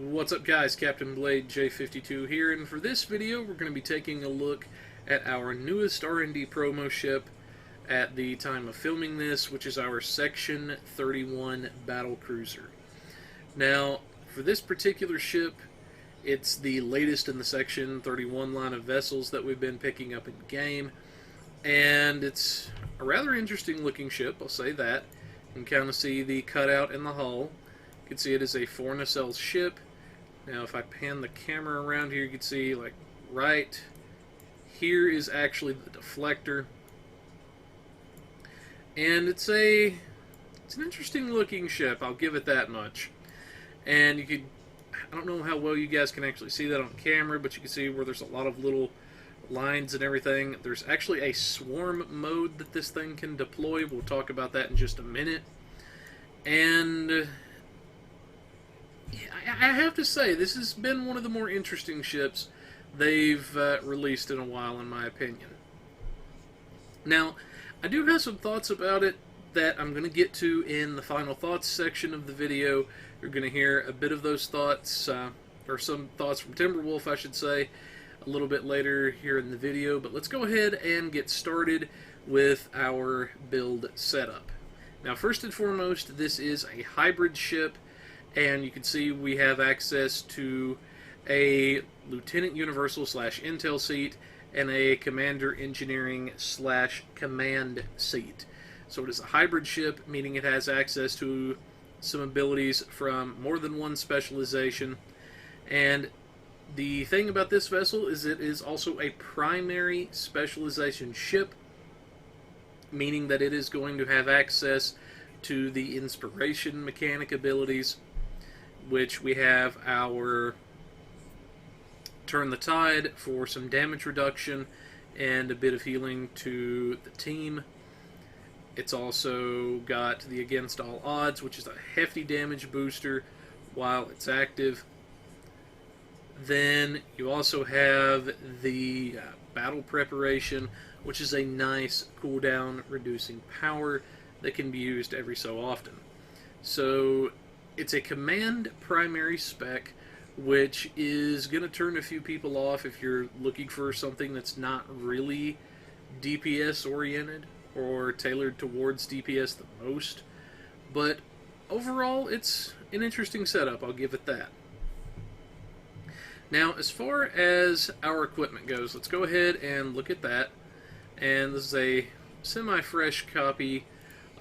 What's up, guys? Captain Blade J52 here, and for this video we're going to be taking a look at our newest R&D promo ship at the time of filming this, which is our Section 31 Battlecruiser. Now, for this particular ship, it's the latest in the Section 31 line of vessels that we've been picking up in game, and it's a rather interesting looking ship, I'll say that. You can kind of see the cutout in the hull. You can see it is a 4 nacelle ship. Now if I pan the camera around here, you can see like right here is actually the deflector. And it's an interesting looking ship, I'll give it that much. And you could, I don't know how well you guys can actually see that on camera, but you can see where there's a lot of little lines and everything. There's actually a swarm mode that this thing can deploy. We'll talk about that in just a minute. And I have to say, this has been one of the more interesting ships they've released in a while, in my opinion. Now, I do have some thoughts about it that I'm going to get to in the final thoughts section of the video. You're going to hear a bit of those thoughts, or some thoughts from Timberwolf, I should say, a little bit later here in the video. But let's go ahead and get started with our build setup. Now, first and foremost, this is a hybrid ship. And you can see we have access to a Lieutenant Universal / Intel seat and a Commander Engineering / Command seat. So it is a hybrid ship, meaning it has access to some abilities from more than one specialization. And the thing about this vessel is it is also a primary specialization ship, meaning that it is going to have access to the inspiration mechanic abilities, which we have our Turn the Tide for some damage reduction and a bit of healing to the team. It's also got the Against All Odds, which is a hefty damage booster while it's active. Then you also have the Battle Preparation, which is a nice cooldown reducing power that can be used every so often. So it's a command primary spec, which is going to turn a few people off if you're looking for something that's not really DPS oriented or tailored towards DPS the most. But overall, it's an interesting setup, I'll give it that. Now, as far as our equipment goes, let's go ahead and look at that. And this is a semi-fresh copy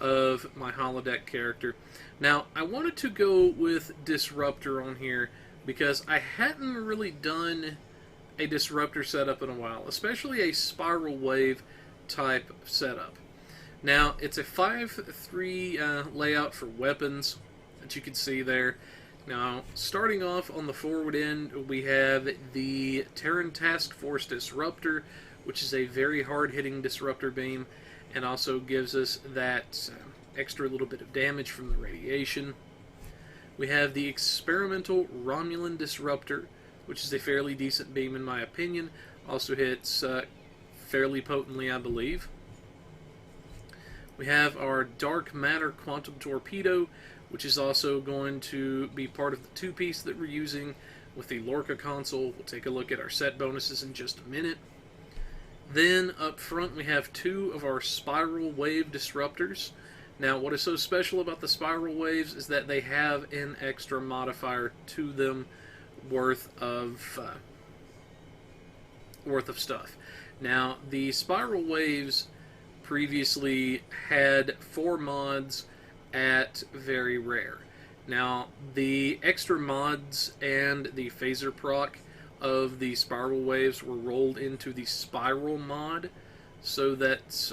of my holodeck character. Now, I wanted to go with Disruptor on here because I hadn't really done a Disruptor setup in a while, especially a Spiral Wave type setup. Now, it's a 5-3 layout for weapons that you can see there. Now, starting off on the forward end, we have the Terran Task Force Disruptor, which is a very hard-hitting disruptor beam, and also gives us that extra little bit of damage from the radiation. We have the Experimental Romulan Disruptor, which is a fairly decent beam in my opinion. Also hits fairly potently, I believe. We have our Dark Matter Quantum Torpedo, which is also going to be part of the two-piece that we're using with the Lorca console. We'll take a look at our set bonuses in just a minute. Then up front we have two of our Spiral Wave Disruptors. Now, what is so special about the Spiral Waves is that they have an extra modifier to them worth of stuff. Now, the Spiral Waves previously had 4 mods at very rare. Now, the extra mods and the phaser proc of the Spiral Waves were rolled into the Spiral mod so that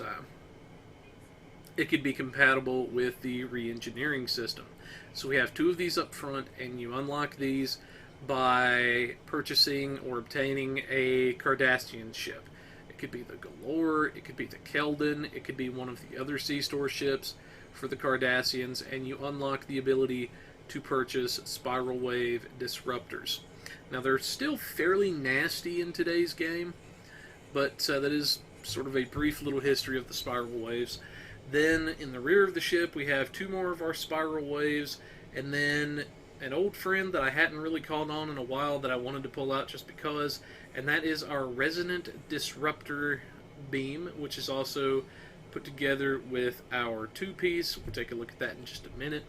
it could be compatible with the re-engineering system. So we have 2 of these up front, and you unlock these by purchasing or obtaining a Cardassian ship. It could be the Galore, it could be the Keldon, it could be one of the other C-Store ships for the Cardassians, and you unlock the ability to purchase Spiral Wave Disruptors. Now, they're still fairly nasty in today's game, but that is sort of a brief little history of the Spiral Waves. Then, in the rear of the ship, we have 2 more of our Spiral Waves, and then an old friend that I hadn't really called on in a while that I wanted to pull out just because, and that is our Resonant Disruptor beam, which is also put together with our two-piece. We'll take a look at that in just a minute.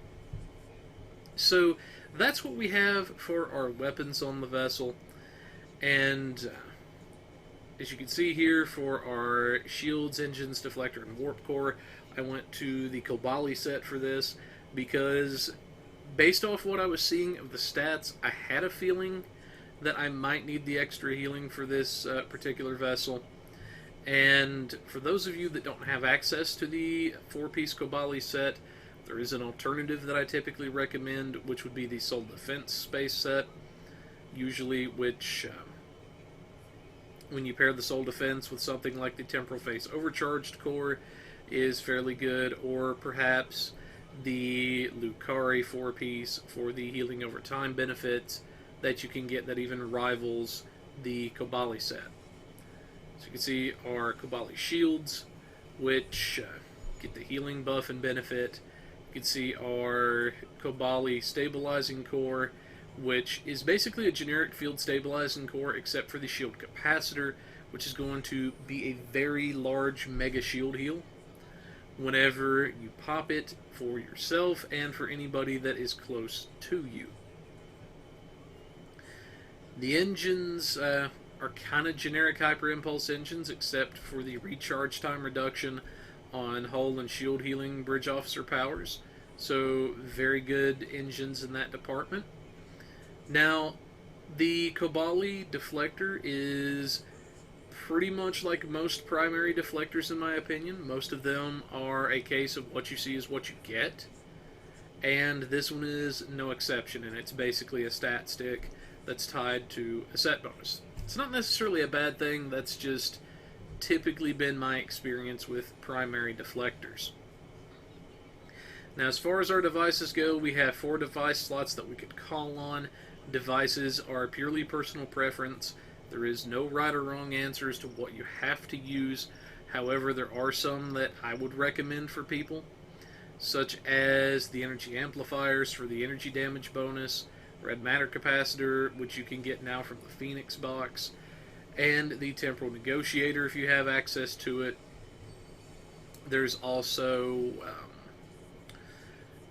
So that's what we have for our weapons on the vessel, and as you can see here, for our shields, engines, deflector, and warp core, I went to the Kobali set for this because based off what I was seeing of the stats, I had a feeling that I might need the extra healing for this particular vessel. And for those of you that don't have access to the 4-piece Kobali set, there is an alternative that I typically recommend, which would be the Soul Defense Space set, usually which... when you pair the Soul Defense with something like the Temporal Face Overcharged core is fairly good, or perhaps the Lucari 4-piece for the healing over time benefits that you can get that even rivals the Kobali set. So you can see our Kobali shields, which get the healing buff and benefit. You can see our Kobali stabilizing core, which is basically a generic field stabilizing core except for the shield capacitor, which is going to be a very large mega shield heal whenever you pop it for yourself and for anybody that is close to you. The engines are kind of generic hyper impulse engines except for the recharge time reduction on hull and shield healing bridge officer powers, so very good engines in that department. Now, the Kobali deflector is pretty much like most primary deflectors in my opinion. Most of them are a case of what you see is what you get, and this one is no exception, and it's basically a stat stick that's tied to a set bonus. It's not necessarily a bad thing, that's just typically been my experience with primary deflectors. Now, as far as our devices go, we have 4 device slots that we could call on. Devices are purely personal preference. There is no right or wrong answers to what you have to use. However, there are some that I would recommend for people, such as the energy amplifiers for the energy damage bonus, red matter capacitor, which you can get now from the Phoenix box, and the temporal negotiator if you have access to it. There's also,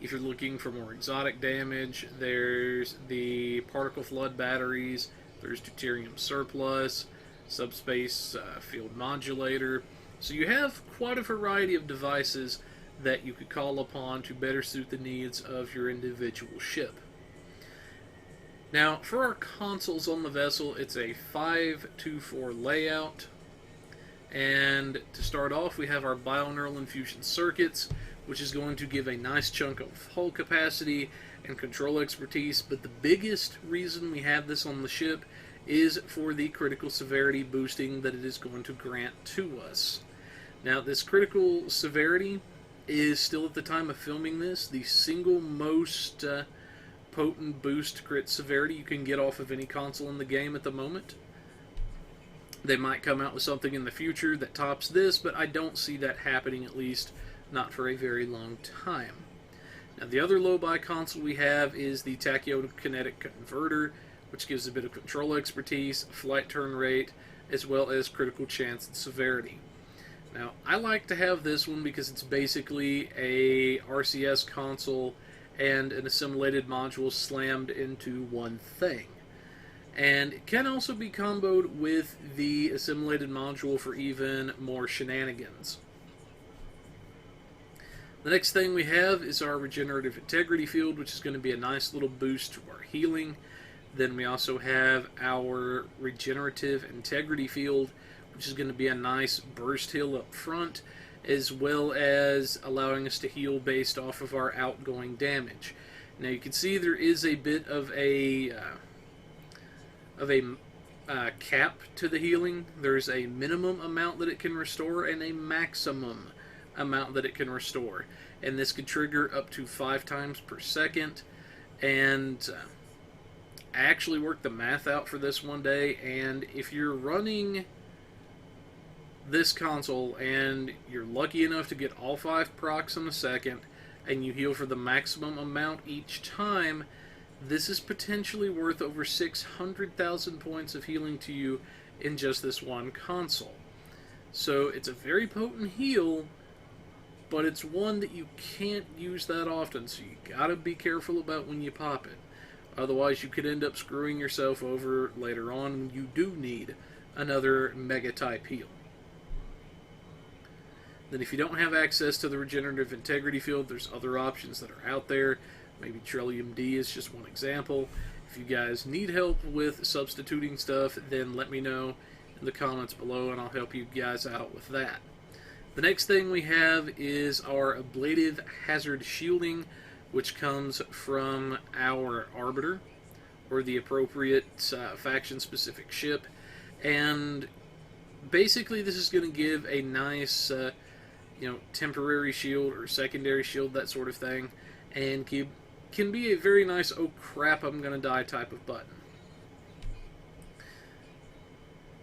if you're looking for more exotic damage, there's the particle flood batteries, there's deuterium surplus, subspace field modulator. So you have quite a variety of devices that you could call upon to better suit the needs of your individual ship. Now, for our consoles on the vessel, it's a 5-2-4 layout. And to start off, we have our bioneural infusion circuits, which is going to give a nice chunk of hull capacity and control expertise, but the biggest reason we have this on the ship is for the critical severity boosting that it is going to grant to us. Now, this critical severity is still, at the time of filming this, the single most potent boost crit severity you can get off of any console in the game at the moment. They might come out with something in the future that tops this, but I don't see that happening, at least not for a very long time. Now, the other low-buy console we have is the tachyokinetic converter, which gives a bit of control expertise, flight turn rate, as well as critical chance and severity. Now, I like to have this one because it's basically a RCS console and an assimilated module slammed into one thing. And it can also be comboed with the assimilated module for even more shenanigans. The next thing we have is our regenerative integrity field, which is going to be a nice little boost to our healing. Then we also have our regenerative integrity field, which is going to be a nice burst heal up front, as well as allowing us to heal based off of our outgoing damage. Now you can see there is a bit of a cap to the healing. There's a minimum amount that it can restore and a maximum amount that it can restore, and this could trigger up to 5 times per second. And I actually worked the math out for this one day, and if you're running this console and you're lucky enough to get all 5 procs in a second and you heal for the maximum amount each time, This is potentially worth over 600,000 points of healing to you in just this one console. So it's a very potent heal, but it's one that you can't use that often, so you gotta be careful about when you pop it. Otherwise, you could end up screwing yourself over later on when you do need another mega-type heal. Then if you don't have access to the Regenerative Integrity Field, there's other options that are out there. Maybe Trillium D is just one example. If you guys need help with substituting stuff, then let me know in the comments below and I'll help you guys out with that. The next thing we have is our Ablative Hazard Shielding, which comes from our Arbiter, or the appropriate faction-specific ship. And basically this is going to give a nice temporary shield or secondary shield, that sort of thing, and can be a very nice oh crap I'm gonna die type of button.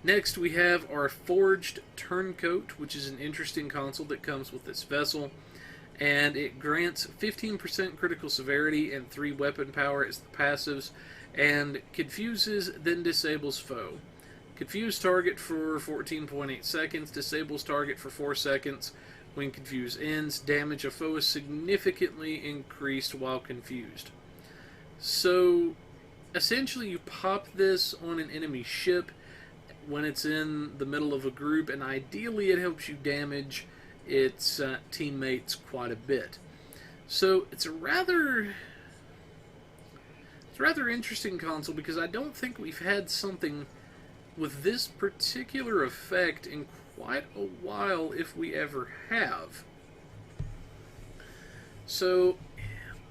Next we have our Forged Turncoat, which is an interesting console that comes with this vessel, and it grants 15% critical severity and 3 weapon power as the passives, and confuses then disables foe. Confuse target for 14.8 seconds, disables target for 4 seconds. When confuse ends, damage of foe is significantly increased while confused. So, essentially you pop this on an enemy ship when it's in the middle of a group, and ideally it helps you damage its teammates quite a bit. So, it's a rather interesting console because I don't think we've had something with this particular effect in quite a while, if we ever have. So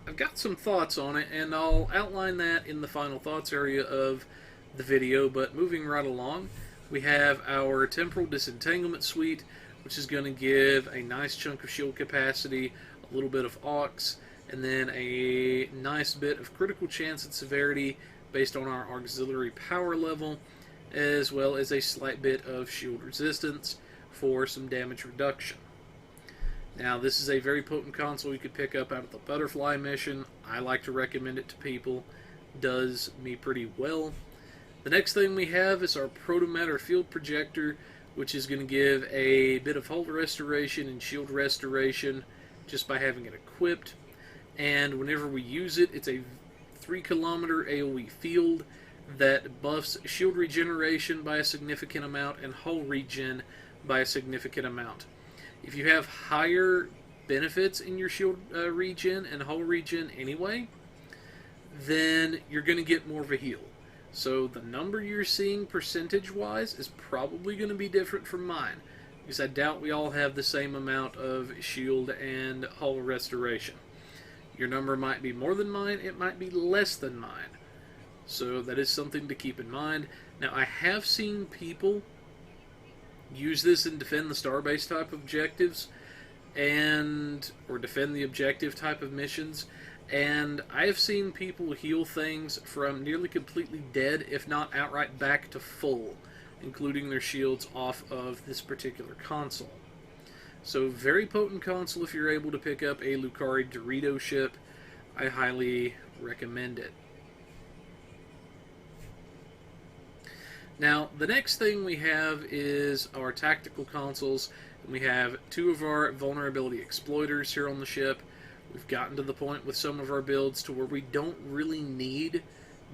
I've got some thoughts on it, and I'll outline that in the final thoughts area of the video. But moving right along, we have our Temporal Disentanglement Suite, which is going to give a nice chunk of shield capacity, a little bit of aux, and then a nice bit of critical chance and severity based on our auxiliary power level, as well as a slight bit of shield resistance for some damage reduction. Now, this is a very potent console you could pick up out of the Butterfly mission. I like to recommend it to people. Does me pretty well. The next thing we have is our Protomatter Field Projector, which is going to give a bit of hull restoration and shield restoration just by having it equipped. And whenever we use it, it's a 3-kilometer AoE field that buffs shield regeneration by a significant amount and hull regen by a significant amount. If you have higher benefits in your shield regen and hull regen anyway, then you're going to get more of a heal. So the number you're seeing percentage-wise is probably going to be different from mine, because I doubt we all have the same amount of shield and hull restoration. Your number might be more than mine, it might be less than mine. So that is something to keep in mind. Now, I have seen people use this and defend the star-based type objectives, or defend the objective type of missions, and I have seen people heal things from nearly completely dead, if not outright back to full, including their shields off of this particular console. So, very potent console if you're able to pick up a Lucari Dorito ship. I highly recommend it. Now, the next thing we have is our tactical consoles. We have 2 of our vulnerability exploiters here on the ship. We've gotten to the point with some of our builds to where we don't really need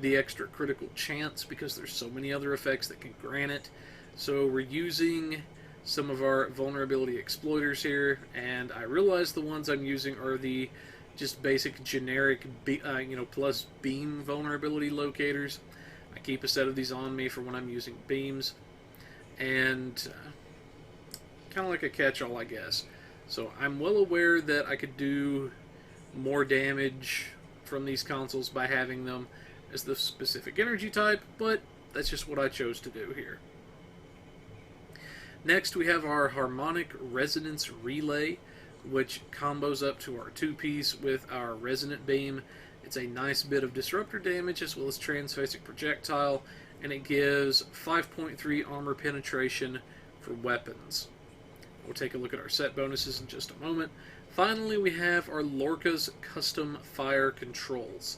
the extra critical chance because there's so many other effects that can grant it. So we're using some of our vulnerability exploiters here, and I realize the ones I'm using are the just basic generic plus beam vulnerability locators. I keep a set of these on me for when I'm using beams, and kind of like a catch-all, I guess. So I'm well aware that I could do more damage from these consoles by having them as the specific energy type, but that's just what I chose to do here. Next, we have our Harmonic Resonance Relay, which combos up to our 2-piece with our Resonant Beam. It's a nice bit of disruptor damage as well as transphasic projectile, and it gives 5.3 armor penetration for weapons. We'll take a look at our set bonuses in just a moment. Finally, we have our Lorca's Custom Fire Controls.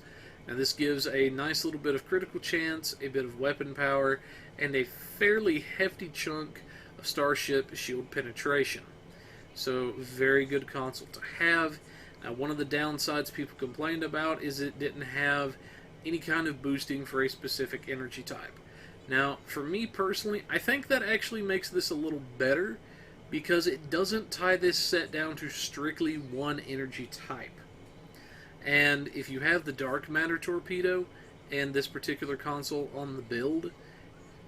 Now this gives a nice little bit of critical chance, a bit of weapon power, and a fairly hefty chunk of starship shield penetration. So very good console to have. Now one of the downsides people complained about is it didn't have any kind of boosting for a specific energy type. Now for me personally, I think that actually makes this a little better because it doesn't tie this set down to strictly one energy type. And if you have the dark matter torpedo and this particular console on the build,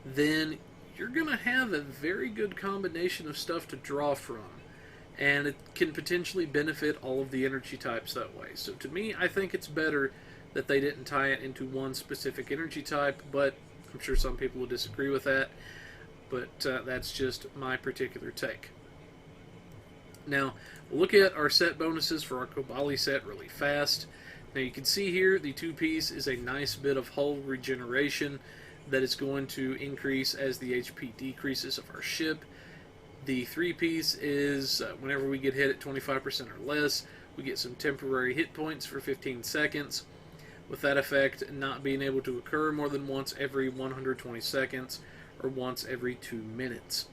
then you're going to have a very good combination of stuff to draw from. And it can potentially benefit all of the energy types that way. So to me, I think it's better that they didn't tie it into one specific energy type, but I'm sure some people will disagree with that. But that's just my particular take. Now, we'll look at our set bonuses for our Kobali set really fast. Now you can see here the 2-piece is a nice bit of hull regeneration that is going to increase as the HP decreases of our ship. The 3-piece is whenever we get hit at 25% or less, we get some temporary hit points for 15 seconds, with that effect not being able to occur more than once every 120 seconds or once every 2 minutes.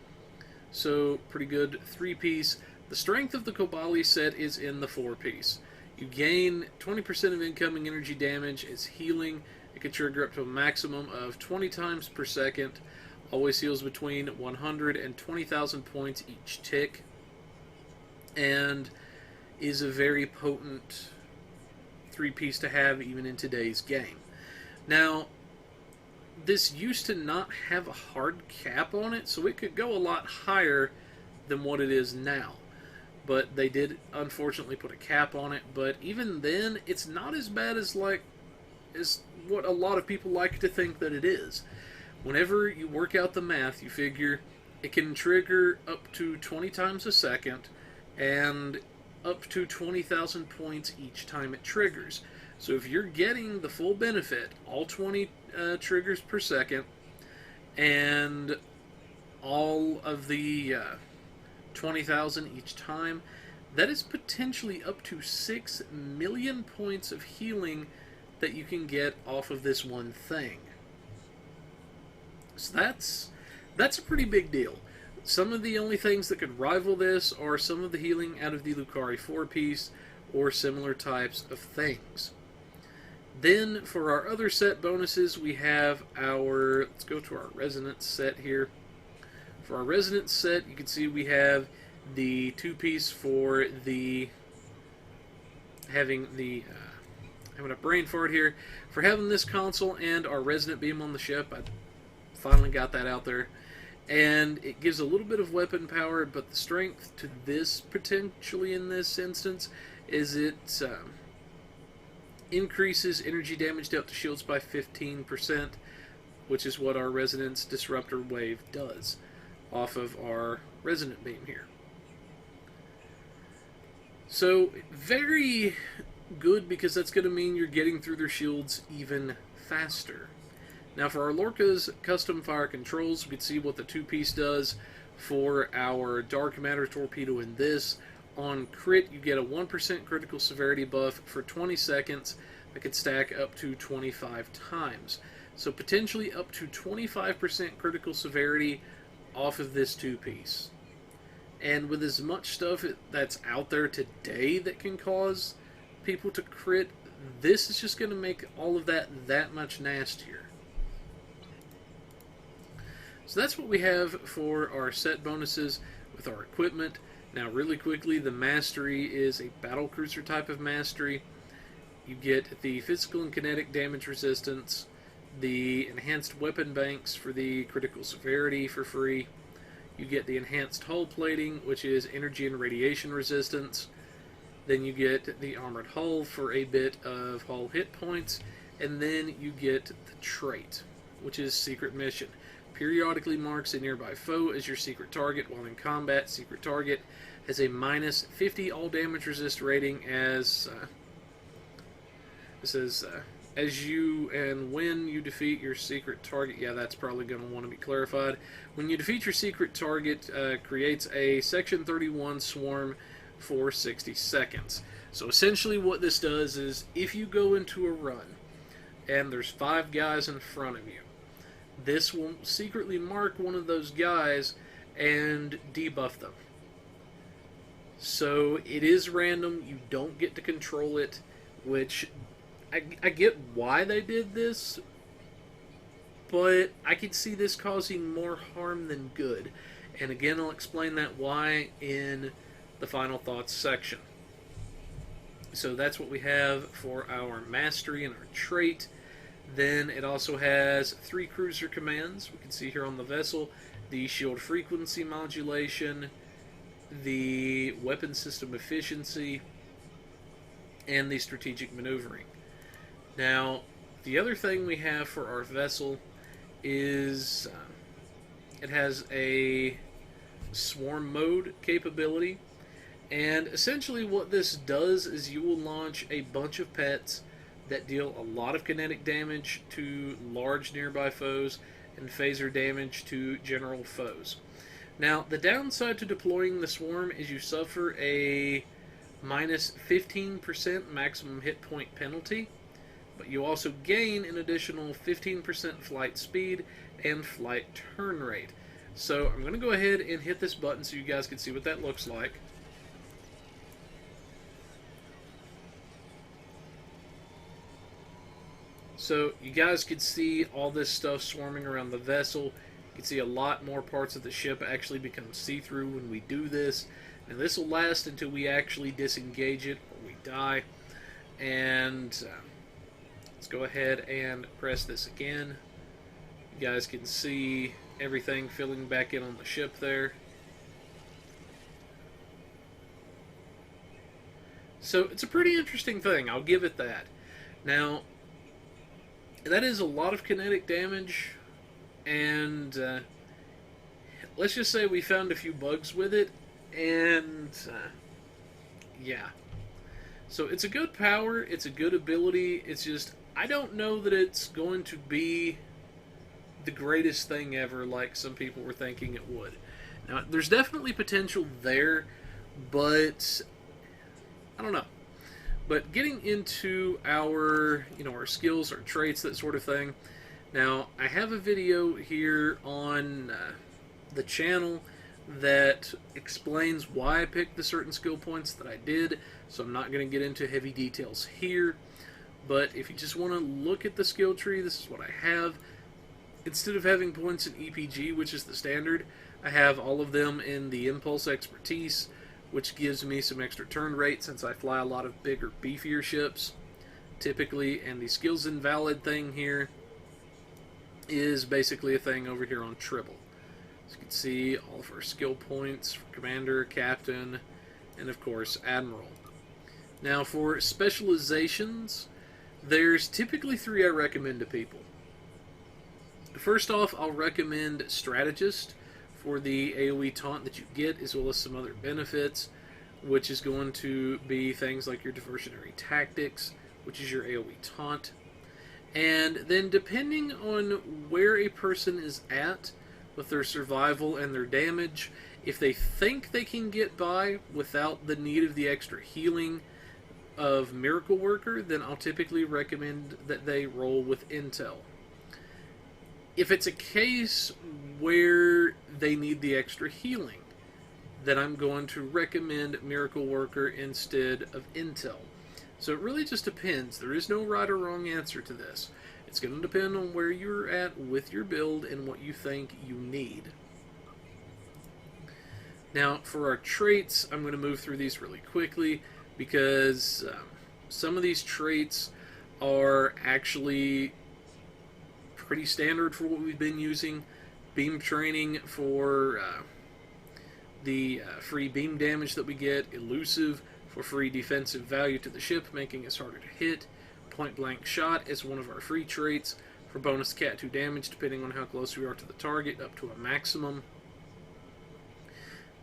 So pretty good 3-piece. The strength of the Kobali set is in the 4-piece. You gain 20% of incoming energy damage as healing. It can trigger up to a maximum of 20 times per second. Always heals between 100 and 20,000 points each tick. And is a very potent 3-piece to have even in today's game. Now, this used to not have a hard cap on it, so it could go a lot higher than what it is now. But they did unfortunately put a cap on it, but even then it's not as bad as what a lot of people like to think that it is. Whenever you work out the math, you figure it can trigger up to 20 times a second and up to 20,000 points each time it triggers. So if you're getting the full benefit, all 20 triggers per second, and all of the 20,000 each time, that is potentially up to 6 million points of healing that you can get off of this one thing. So that's a pretty big deal. Some of the only things that could rival this are some of the healing out of the Lucari 4-piece or similar types of things. Then for our other set bonuses, we have our, let's go to our resonance set here. For our resonance set, you can see we have the 2-piece for the having a brain fart here, for having this console and our resonant beam on the ship. I finally got that out there. And it gives a little bit of weapon power, but the strength to this, potentially in this instance, is it increases energy damage dealt to shields by 15%, which is what our Resonance Disruptor Wave does off of our Resonant Beam here. So, very good, because that's going to mean you're getting through their shields even faster. Now for our Lorca's custom fire controls, we can see what the 2-piece does for our Dark Matter Torpedo in this. On crit, you get a 1% critical severity buff for 20 seconds that could stack up to 25 times. So potentially up to 25% critical severity off of this 2-piece. And with as much stuff that's out there today that can cause people to crit, this is just going to make all of that much nastier. So that's what we have for our set bonuses with our equipment. Now really quickly, the mastery is a Battlecruiser type of mastery. You get the physical and kinetic damage resistance, the enhanced weapon banks for the critical severity for free. You get the enhanced hull plating, which is energy and radiation resistance. Then you get the armored hull for a bit of hull hit points. And then you get the trait, which is secret mission. Periodically marks a nearby foe as your secret target while in combat. Secret target has a minus 50 all damage resist rating as it says as you and when you defeat your secret target. Yeah, that's probably going to want to be clarified. When you defeat your secret target, creates a Section 31 swarm for 60 seconds. So essentially what this does is, if you go into a run and there's 5 guys in front of you. This will secretly mark one of those guys and debuff them. So it is random, you don't get to control it, which I get why they did this, but I could see this causing more harm than good. And again, I'll explain that why in the final thoughts section. So that's what we have for our mastery and our trait. Then it also has 3 cruiser commands. We can see here on the vessel the shield frequency modulation, the weapon system efficiency, and the strategic maneuvering. Now, the other thing we have for our vessel is it has a swarm mode capability, and essentially what this does is you will launch a bunch of pets that deal a lot of kinetic damage to large nearby foes and phaser damage to general foes. Now, the downside to deploying the swarm is you suffer a minus 15% maximum hit point penalty, but you also gain an additional 15% flight speed and flight turn rate. So I'm going to go ahead and hit this button so you guys can see what that looks like. So you guys can see all this stuff swarming around the vessel. You can see a lot more parts of the ship actually become see-through when we do this. And this will last until we actually disengage it or we die. And let's go ahead and press this again. You guys can see everything filling back in on the ship there. So it's a pretty interesting thing, I'll give it that. Now, that is a lot of kinetic damage, and let's just say we found a few bugs with it, and yeah. So it's a good power, it's a good ability, it's just, I don't know that it's going to be the greatest thing ever like some people were thinking it would. Now, there's definitely potential there, but I don't know. But getting into our, our skills, our traits, that sort of thing. Now, I have a video here on the channel that explains why I picked the certain skill points that I did, so I'm not going to get into heavy details here. But if you just want to look at the skill tree, this is what I have. Instead of having points in EPG, which is the standard, I have all of them in the Impulse Expertise, which gives me some extra turn rate since I fly a lot of bigger, beefier ships, typically. And the Skills Invalid thing here is basically a thing over here on Tribble. As you can see, all of our skill points for Commander, Captain, and of course, Admiral. Now, for specializations, there's typically 3 I recommend to people. First off, I'll recommend Strategist for the AoE taunt that you get, as well as some other benefits, which is going to be things like your diversionary tactics, which is your AoE taunt. And then depending on where a person is at with their survival and their damage, if they think they can get by without the need of the extra healing of Miracle Worker, then I'll typically recommend that they roll with Intel. If it's a case where they need the extra healing, then I'm going to recommend Miracle Worker instead of Intel. So it really just depends. There is no right or wrong answer to this. It's going to depend on where you're at with your build and what you think you need. Now, for our traits, I'm going to move through these really quickly because some of these traits are actually pretty standard for what we've been using. Beam training for the free beam damage that we get. Elusive for free defensive value to the ship, making us harder to hit. Point blank shot is one of our free traits for bonus Cat 2 damage depending on how close we are to the target, up to a maximum.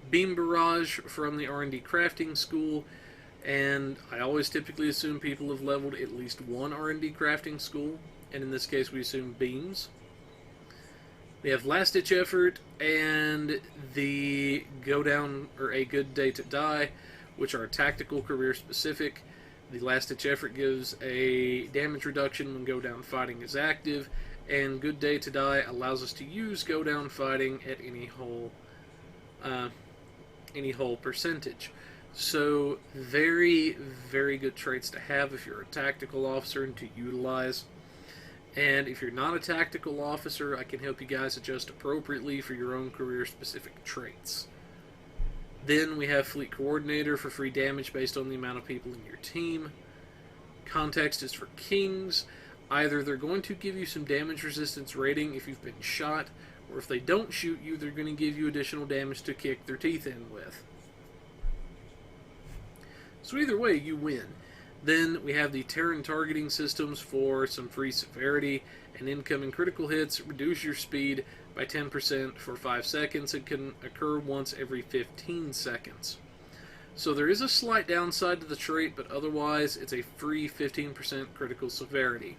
Beam barrage from the R&D crafting school, and I always typically assume people have leveled at least one R&D crafting school, and in this case we assume beams. We have Last Ditch Effort and the Go Down, or A Good Day to Die, which are tactical, career specific. The last-ditch effort gives a damage reduction when go down fighting is active, and Good Day to Die allows us to use go down fighting at any whole percentage. So very, very good traits to have if you're a tactical officer and to utilize. And if you're not a tactical officer, I can help you guys adjust appropriately for your own career-specific traits. Then we have Fleet Coordinator for free damage based on the amount of people in your team. Context is for Kings. Either they're going to give you some damage resistance rating if you've been shot, or if they don't shoot you, they're going to give you additional damage to kick their teeth in with. So either way, you win. Then we have the Terran targeting systems for some free severity, and incoming critical hits reduce your speed by 10% for 5 seconds and can occur once every 15 seconds. So there is a slight downside to the trait, but otherwise it's a free 15% critical severity.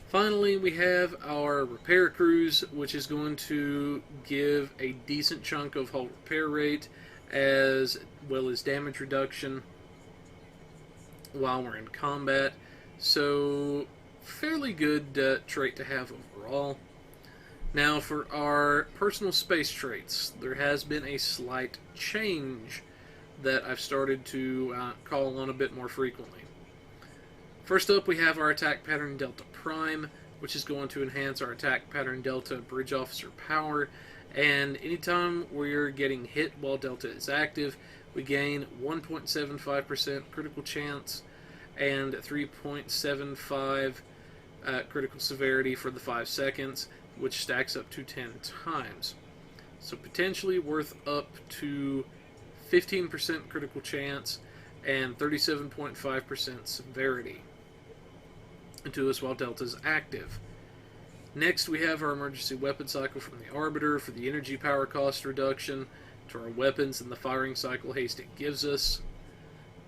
Finally, we have our repair crews, which is going to give a decent chunk of hull repair rate as well as damage reduction while we're in combat. So, fairly good trait to have overall. Now, for our personal space traits, there has been a slight change that I've started to call on a bit more frequently. First up, we have our attack pattern Delta Prime, which is going to enhance our attack pattern Delta Bridge Officer power, and anytime we're getting hit while Delta is active, we gain 1.75% critical chance and 3.75 critical severity for the 5 seconds, which stacks up to 10 times. So potentially worth up to 15% critical chance and 37.5% severity to us while Delta is active. Next, we have our emergency weapon cycle from the Arbiter for the energy power cost reduction to our weapons and the firing cycle haste it gives us.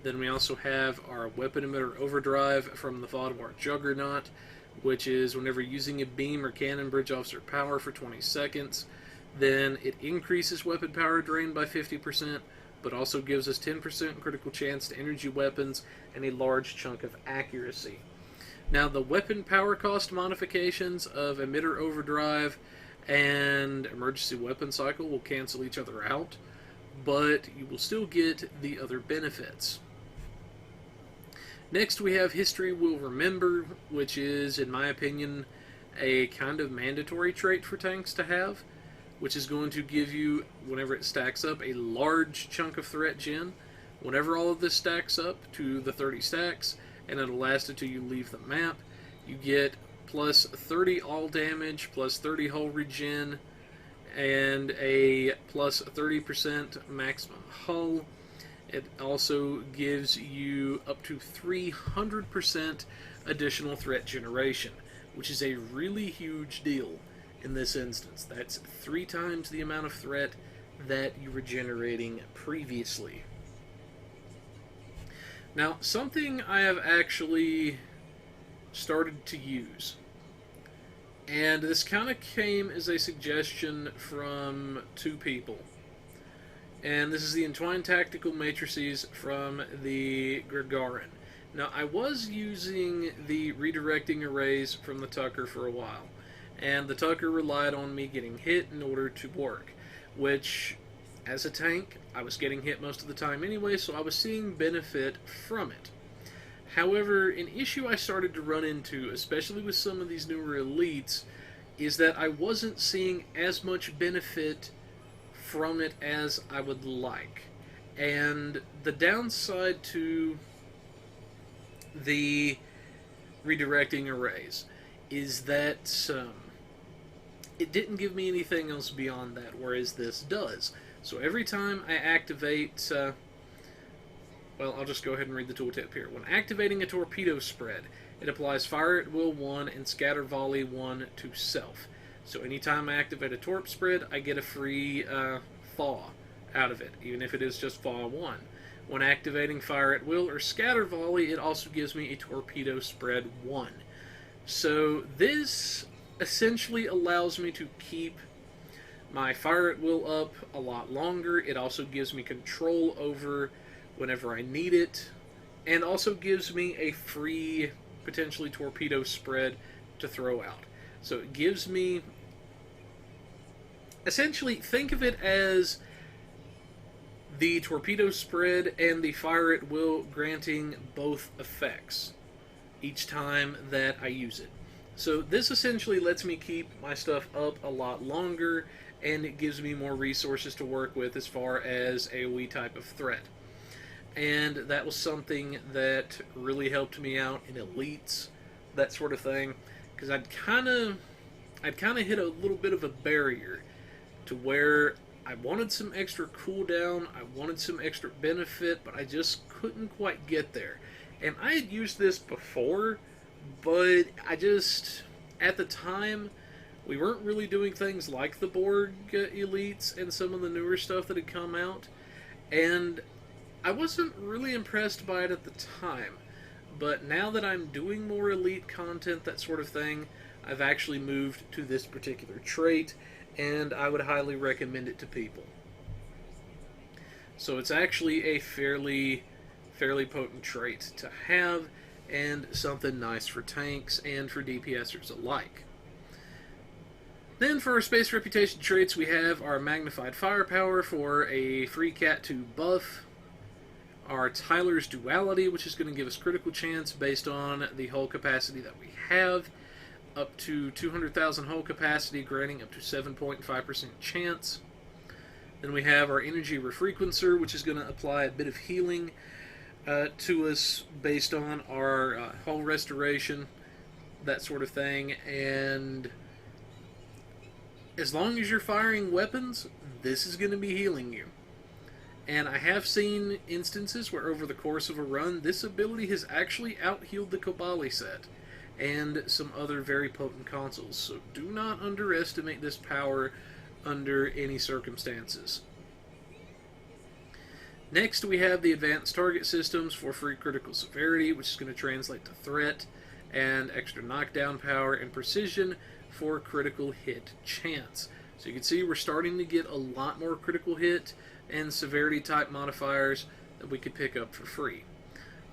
Then we also have our weapon emitter overdrive from the Thoridar Juggernaut, which is whenever using a beam or cannon bridge officer power for 20 seconds, then it increases weapon power drain by 50%, but also gives us 10% critical chance to energy weapons and a large chunk of accuracy. Now, the weapon power cost modifications of emitter overdrive and emergency weapon cycle will cancel each other out, but you will still get the other benefits. Next, we have History Will Remember, which is, in my opinion, a kind of mandatory trait for tanks to have, which is going to give you, whenever it stacks up, a large chunk of threat gen. Whenever all of this stacks up to the 30 stacks, and it'll last until you leave the map, you get plus 30 all damage, plus 30 hull regen, and a plus 30% maximum hull. It also gives you up to 300% additional threat generation, which is a really huge deal in this instance. That's 3 times the amount of threat that you were generating previously. Now, something I have actually started to use, and this kind of came as a suggestion from 2 people, and this is the Entwined Tactical Matrices from the Gagarin. Now, I was using the redirecting arrays from the Tucker for a while, and the Tucker relied on me getting hit in order to work, which, as a tank, I was getting hit most of the time anyway, so I was seeing benefit from it. However, an issue I started to run into, especially with some of these newer elites, is that I wasn't seeing as much benefit from it as I would like. And the downside to the redirecting arrays is that it didn't give me anything else beyond that, whereas this does. So every time I activate, well, I'll just go ahead and read the tooltip here. When activating a torpedo spread, it applies Fire at Will 1 and Scatter Volley 1 to self. So anytime I activate a torp spread, I get a free thaw out of it, even if it is just thaw 1. When activating Fire at Will or Scatter Volley, it also gives me a torpedo spread 1. So this essentially allows me to keep my Fire at Will up a lot longer. It also gives me control over whenever I need it, and also gives me a free, potentially torpedo spread to throw out. So it gives me, essentially, think of it as the torpedo spread and the fire at will granting both effects each time that I use it. So this essentially lets me keep my stuff up a lot longer, and it gives me more resources to work with as far as AoE type of threat. And that was something that really helped me out in elites, that sort of thing, because I'd kind of hit a little bit of a barrier to where I wanted some extra cooldown, I wanted some extra benefit, but I just couldn't quite get there. And I had used this before, but I just, at the time, we weren't really doing things like the Borg elites and some of the newer stuff that had come out, and I wasn't really impressed by it at the time. But now that I'm doing more elite content, that sort of thing, I've actually moved to this particular trait, and I would highly recommend it to people. So it's actually a fairly potent trait to have, and something nice for tanks and for DPSers alike. Then for our space reputation traits, we have our magnified firepower for a free Cat 2 buff, our Tyler's duality, which is going to give us critical chance based on the hull capacity that we have, up to 200,000 hull capacity, granting up to 7.5% chance. Then we have our energy refrequencer, which is going to apply a bit of healing to us based on our hull restoration, that sort of thing. And as long as you're firing weapons, this is going to be healing you. And I have seen instances where over the course of a run, this ability has actually out-healed the Kobali set and some other very potent consoles. So do not underestimate this power under any circumstances. Next, we have the advanced target systems for free critical severity, which is going to translate to threat, and extra knockdown power and precision for critical hit chance. So you can see we're starting to get a lot more critical hit and severity type modifiers that we could pick up for free.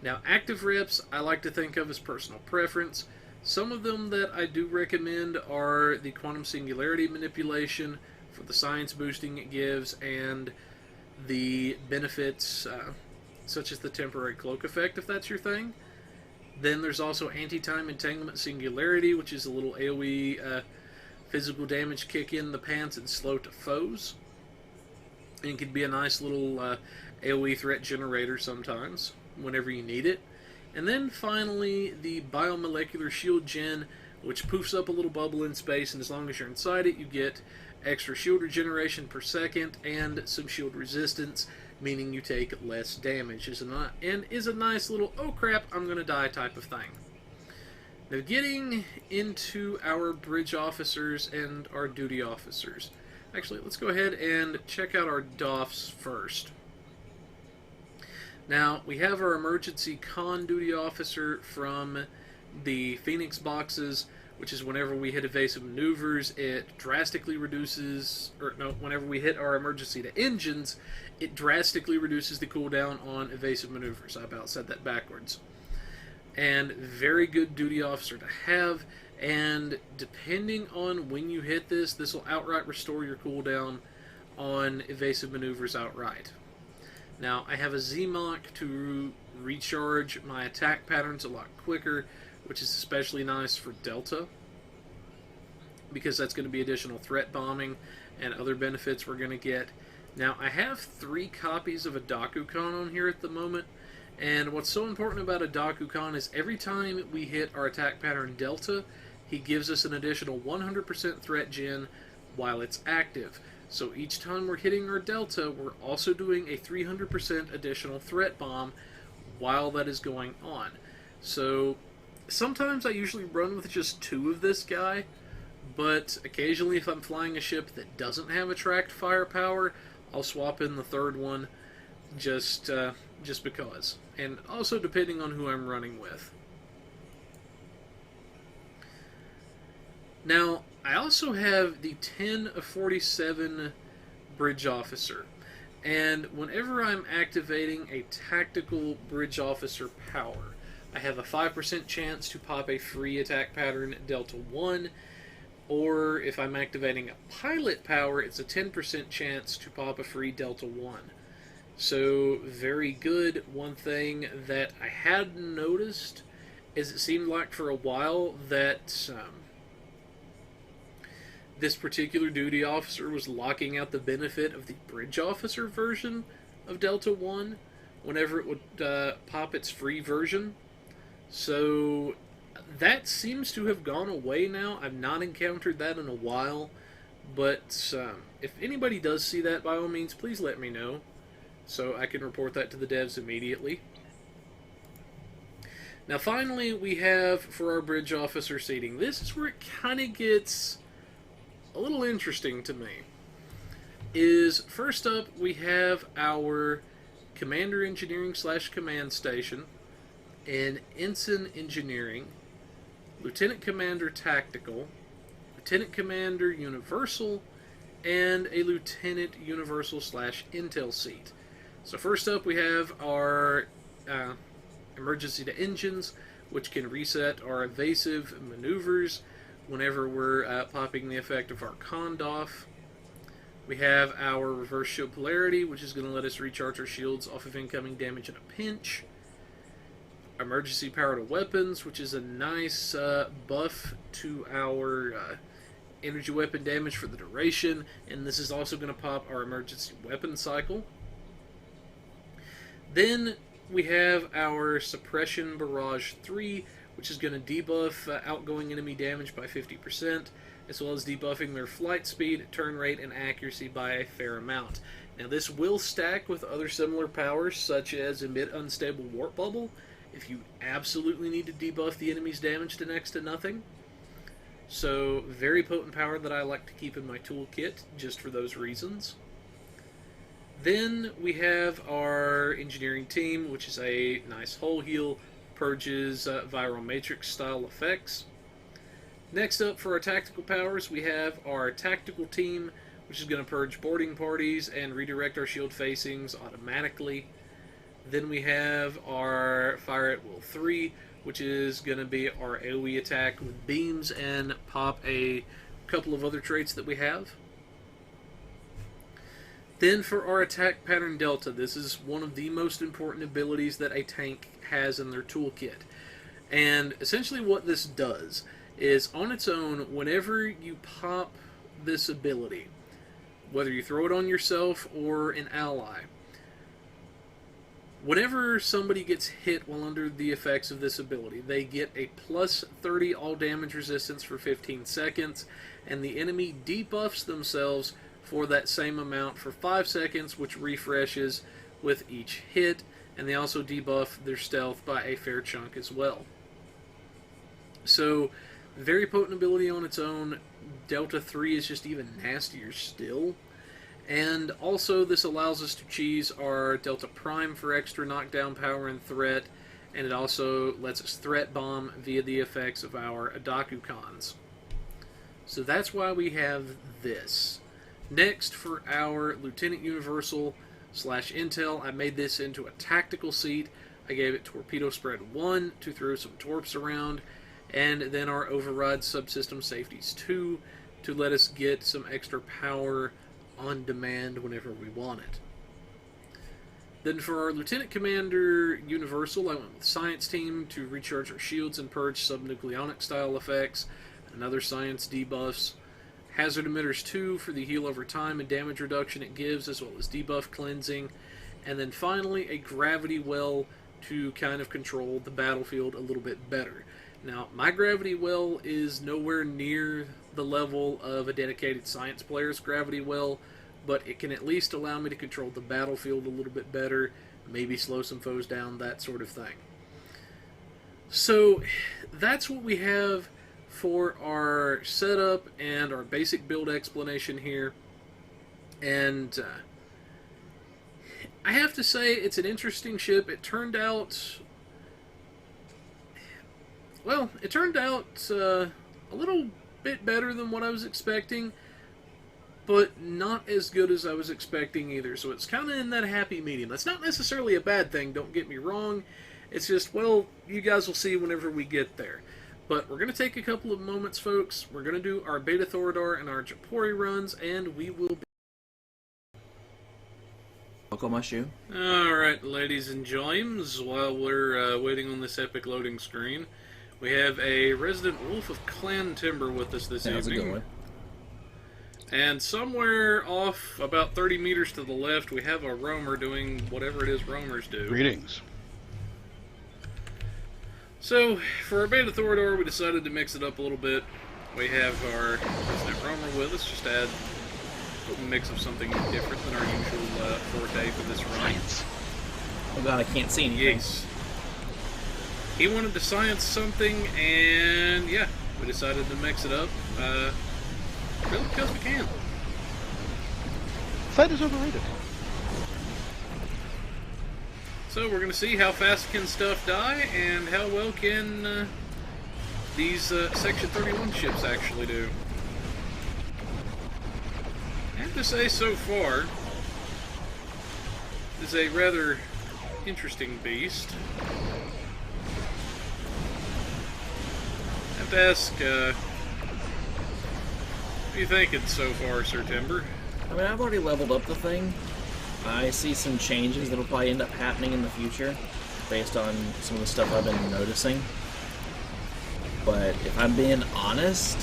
Now, active reps I like to think of as personal preference. Some of them that I do recommend are the quantum singularity manipulation for the science boosting it gives, and the benefits such as the temporary cloak effect, if that's your thing. Then there's also anti-time entanglement singularity, which is a little AoE physical damage kick in the pants and slow to foes. And it could be a nice little AoE threat generator sometimes, whenever you need it. And then finally, the biomolecular shield gen, which poofs up a little bubble in space, and as long as you're inside it, you get extra shield regeneration per second and some shield resistance, meaning you take less damage, and is a nice little, oh crap, I'm going to die type of thing. Now, getting into our bridge officers and our duty officers. Actually, let's go ahead and check out our DOFs first. Now, we have our emergency con duty officer from the Phoenix boxes, which is whenever we hit evasive maneuvers, it drastically reduces, or no, whenever we hit our emergency to engines, it drastically reduces the cooldown on evasive maneuvers. I about said that backwards. And very good duty officer to have, and depending on when you hit this, this will outright restore your cooldown on evasive maneuvers outright. Now, I have a ZMOC to recharge my attack patterns a lot quicker, which is especially nice for Delta, because that's going to be additional threat bombing and other benefits we're going to get. Now, I have 3 copies of a Dakukan on here at the moment, and what's so important about a Dakukan is every time we hit our attack pattern Delta, he gives us an additional 100% threat gen while it's active. So each time we're hitting our Delta, we're also doing a 300% additional threat bomb while that is going on. So sometimes I usually run with just 2 of this guy, but occasionally if I'm flying a ship that doesn't have attract firepower, I'll swap in the 3rd one just because. And also depending on who I'm running with. Now, I also have the 10 of 47 bridge officer. And whenever I'm activating a tactical bridge officer power, I have a 5% chance to pop a free attack pattern Delta 1, or if I'm activating a pilot power, it's a 10% chance to pop a free Delta 1. So, very good. One thing that I had noticed is it seemed like for a while that this particular duty officer was locking out the benefit of the bridge officer version of Delta 1 whenever it would pop its free version. So that seems to have gone away now. I've not encountered that in a while, but if anybody does see that, by all means, please let me know so I can report that to the devs immediately. Now finally, we have for our bridge officer seating. This is where it kind of gets a little interesting to me. Is first up, we have our Commander Engineering / Command Station, and Ensign Engineering, Lieutenant Commander Tactical, Lieutenant Commander Universal, and a Lieutenant Universal / Intel seat. So first up, we have our emergency to engines, which can reset our evasive maneuvers whenever we're popping the effect of our Kondoff. We have our reverse shield polarity, which is going to let us recharge our shields off of incoming damage in a pinch. Emergency power to weapons, which is a nice buff to our energy weapon damage for the duration, and this is also going to pop our emergency weapon cycle. Then we have our Suppression Barrage 3, which is going to debuff outgoing enemy damage by 50%, as well as debuffing their flight speed, turn rate, and accuracy by a fair amount. Now this will stack with other similar powers, such as Emit Unstable Warp Bubble, if you absolutely need to debuff the enemy's damage to next to nothing. So, very potent power that I like to keep in my toolkit, just for those reasons. Then we have our engineering team, which is a nice hull heal, purges viral matrix style effects. Next up for our tactical powers, we have our tactical team, which is going to purge boarding parties and redirect our shield facings automatically. Then we have our Fire at Will 3, which is going to be our AoE attack with beams and pop a couple of other traits that we have. Then for our attack pattern Delta, this is one of the most important abilities that a tank has in their toolkit. And essentially what this does is, on its own, whenever you pop this ability, whether you throw it on yourself or an ally, whenever somebody gets hit while under the effects of this ability, they get a plus 30 all damage resistance for 15 seconds, and the enemy debuffs themselves for that same amount for 5 seconds, which refreshes with each hit, and they also debuff their stealth by a fair chunk as well. So, very potent ability on its own. Delta 3 is just even nastier still. And also this allows us to cheese our Delta Prime for extra knockdown power and threat, and it also lets us threat bomb via the effects of our Adakukons. So that's why we have this. Next, for our Lieutenant Universal / Intel, I made this into a tactical seat. I gave it Torpedo Spread 1 to throw some torps around, and then our Override Subsystem Safeties 2 to let us get some extra power on demand whenever we want it. Then for our Lieutenant Commander Universal, I went with Science Team to recharge our shields and purge subnucleonic style effects, and other science debuffs. Hazard Emitters 2 for the heal over time and damage reduction it gives, as well as debuff cleansing. And then finally, a Gravity Well to kind of control the battlefield a little bit better. Now, my Gravity Well is nowhere near the level of a dedicated science player's Gravity Well, but it can at least allow me to control the battlefield a little bit better, maybe slow some foes down, that sort of thing. So, that's what we have for our setup and our basic build explanation here. And I have to say, it's an interesting ship. It turned out... well, it turned out a little bit better than what I was expecting. but not as good as I was expecting either. So it's kind of in that happy medium. That's not necessarily a bad thing, don't get me wrong. It's just, well, you guys will see whenever we get there. But we're going to take a couple of moments, folks. We're going to do our Beta Thoridar and our Japori runs, and we will be... Buckle my shoe. Alright, ladies and gents, while we're waiting on this epic loading screen, we have a resident wolf of Clan Timber with us this How's it evening. going? And somewhere off about 30 meters to the left, we have a roamer doing whatever it is roamers do. Greetings. So, for our Beta Thoridar, we decided to mix it up a little bit. We have our resident roamer with us, just add a mix of something different than our usual forte for this run. Science. Oh god, I can't see anything. Yes. He wanted to science something, and yeah, we decided to mix it up. Really, because we can. Sight is overrated. So we're going to see how fast can stuff die, and how well can these Section 31 ships actually do. I have to say, so far, it's a rather interesting beast. I have to ask, what are you thinking so far, Sir Timber? I mean, I've already leveled up the thing. I see some changes that'll probably end up happening in the future based on some of the stuff I've been noticing. But if I'm being honest,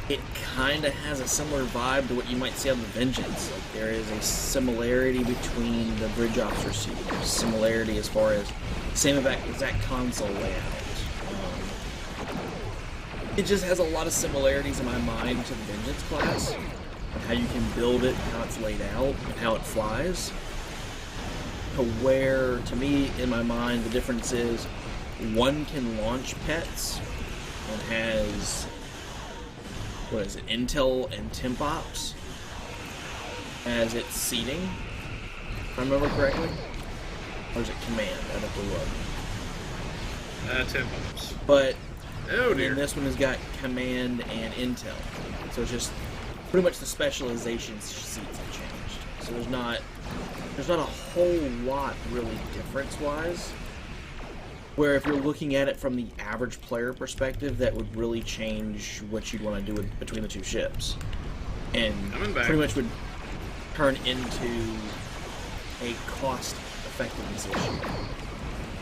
it kind of has a similar vibe to what you might see on the Vengeance. Like, there is a similarity between the bridge officer suit. There's similarity as far as same exact console layout. It just has a lot of similarities in my mind to the Vengeance class, and how you can build it, how it's laid out, and how it flies. To where, to me, in my mind, the difference is one can launch pets and has, what is it, Intel and Temp Ops as its seating, if I remember correctly. Or is it Command? I'd have to look. Temp Ops. But oh dear. And this one has got Command and Intel. So it's just pretty much the specialization seats have changed. So there's not a whole lot really difference-wise. Where if you're looking at it from the average player perspective, that would really change what you'd want to do between the two ships. And pretty much would turn into a cost-effectiveness issue.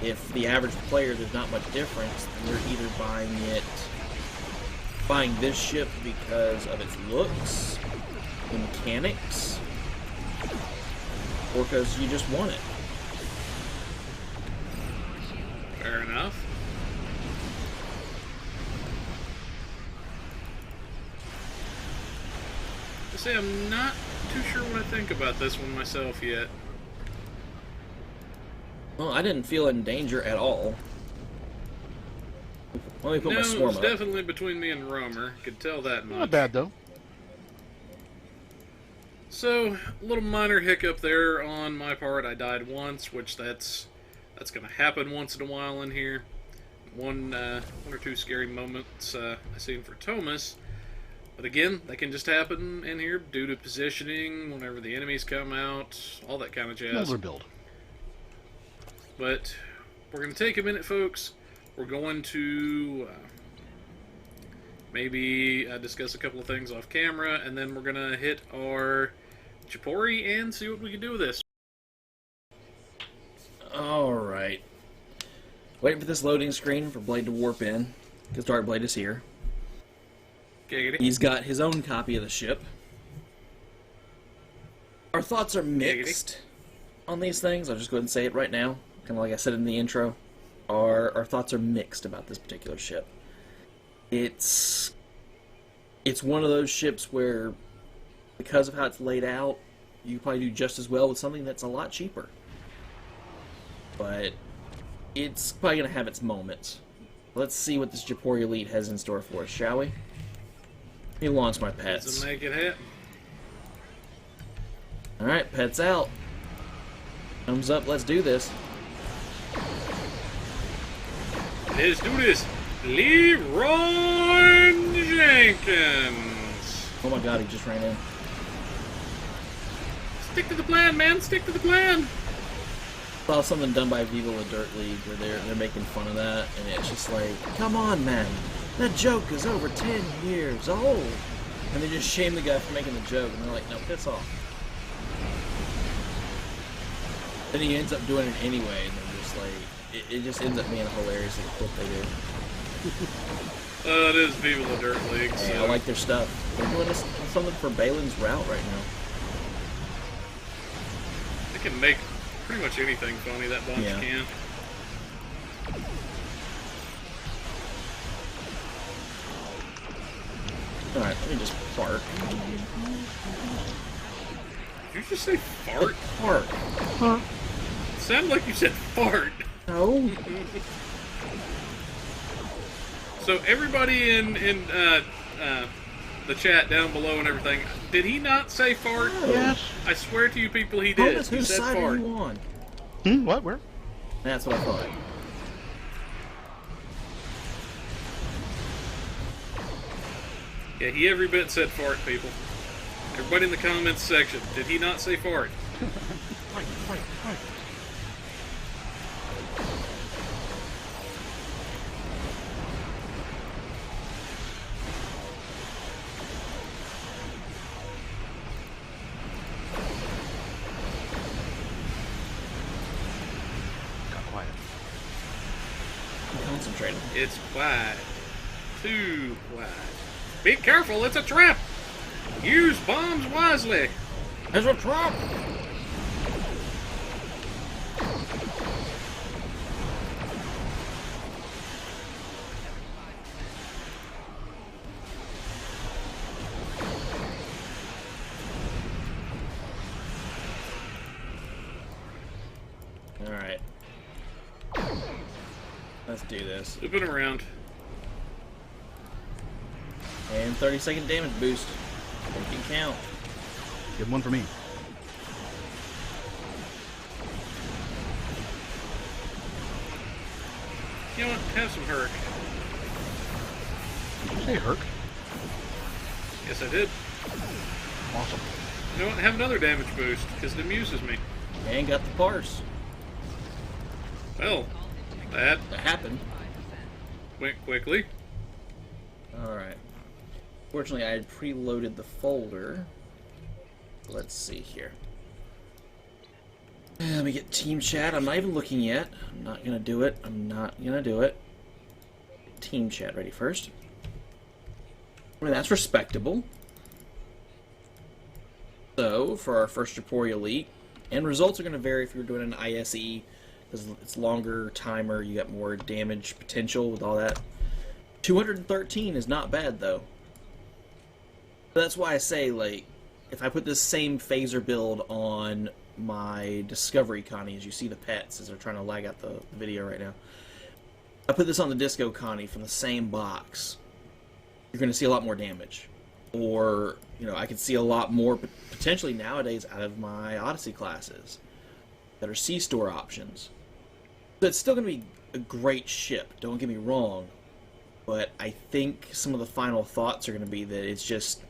If the average player, there's not much difference, then they're either buying this ship because of its looks, the mechanics, or because you just want it. Fair enough. I say I'm not too sure what I think about this one myself yet. Well, I didn't feel in danger at all. Let me put my swarm it's up. definitely between me and Roamer. Could tell that much. Not bad, though. So, a little minor hiccup there on my part. I died once, which that's going to happen once in a while in here. One or two scary moments I seen for Thomas. But again, that can just happen in here due to positioning, whenever the enemies come out, all that kind of jazz. Overbuild. But we're going to take a minute, folks. We're going to maybe discuss a couple of things off camera, and then we're going to hit our Japori and see what we can do with this. Alright. Waiting for this loading screen for Blade to warp in, because Darkblade is here. Giggity. He's got his own copy of the ship. Our thoughts are mixed on these things. I'll just go ahead and say it right now. Kind of like I said in the intro. Our thoughts are mixed about this particular ship. It's one of those ships where, because of how it's laid out, you can probably do just as well with something that's a lot cheaper. But it's probably going to have its moments. Let's see what this Japori Elite has in store for us, shall we? Let me launch my pets. Let's make it happen. Alright, pets out. Thumbs up, let's do this. Let's do this. Leroy Jenkins. Oh my god, he just ran in. Stick to the plan, man. Stick to the plan. Saw something done by Viva La Dirt League where they're making fun of that, and it's just like, come on, man. That joke is over 10 years old. And they just shame the guy for making the joke, and they're like, no, piss off. Then he ends up doing it anyway, and they're just like, it just ends up being a hilarious clip they do. It is Viva La Dirt League. Hey, So. I like their stuff. They're doing something for Balin's route right now. They can make pretty much anything funny, that bunch can. Alright, let me just fart. Did you just say fart? Fart. Huh? It sounded like you said fart. No. So everybody in the chat down below and everything, did he not say fart? Yes. I swear to you people he did. He Whose said side fart. are you on? What? Where? That's what I thought. Yeah, he every bit said fart, people. Everybody in the comments section, did he not say fart? Fight. Got quiet. I'm concentrating. It's quiet. Too quiet. Be careful, it's a trap! Use bombs wisely! There's a trap! Alright. Let's do this. Looping around. And 30-second damage boost. Make it count. Give one for me. You know what? Have some Herc. Did you say Herc? Yes, I did. Awesome. You know what? Have another damage boost, because it amuses me. And got the parse. Well, that That happened. went quickly. Alright. Fortunately, I had preloaded the folder. Let's see here. Let me get team chat. I'm not even looking yet. I'm not going to do it. I'm not going to do it. Team chat ready first. I mean, that's respectable. So, for our first Japori Elite, and results are going to vary if you're doing an ISE, because it's longer timer, you got more damage potential with all that. 213 is not bad, though. That's why I say, like, if I put this same phaser build on my Discovery Connie, as you see the pets, as they're trying to lag out the video right now. I put this on the Disco Connie from the same box. You're going to see a lot more damage. Or, you know, I could see a lot more, potentially nowadays, out of my Odyssey classes that are C-Store options. So it's still going to be a great ship, don't get me wrong. But I think some of the final thoughts are going to be that it's just,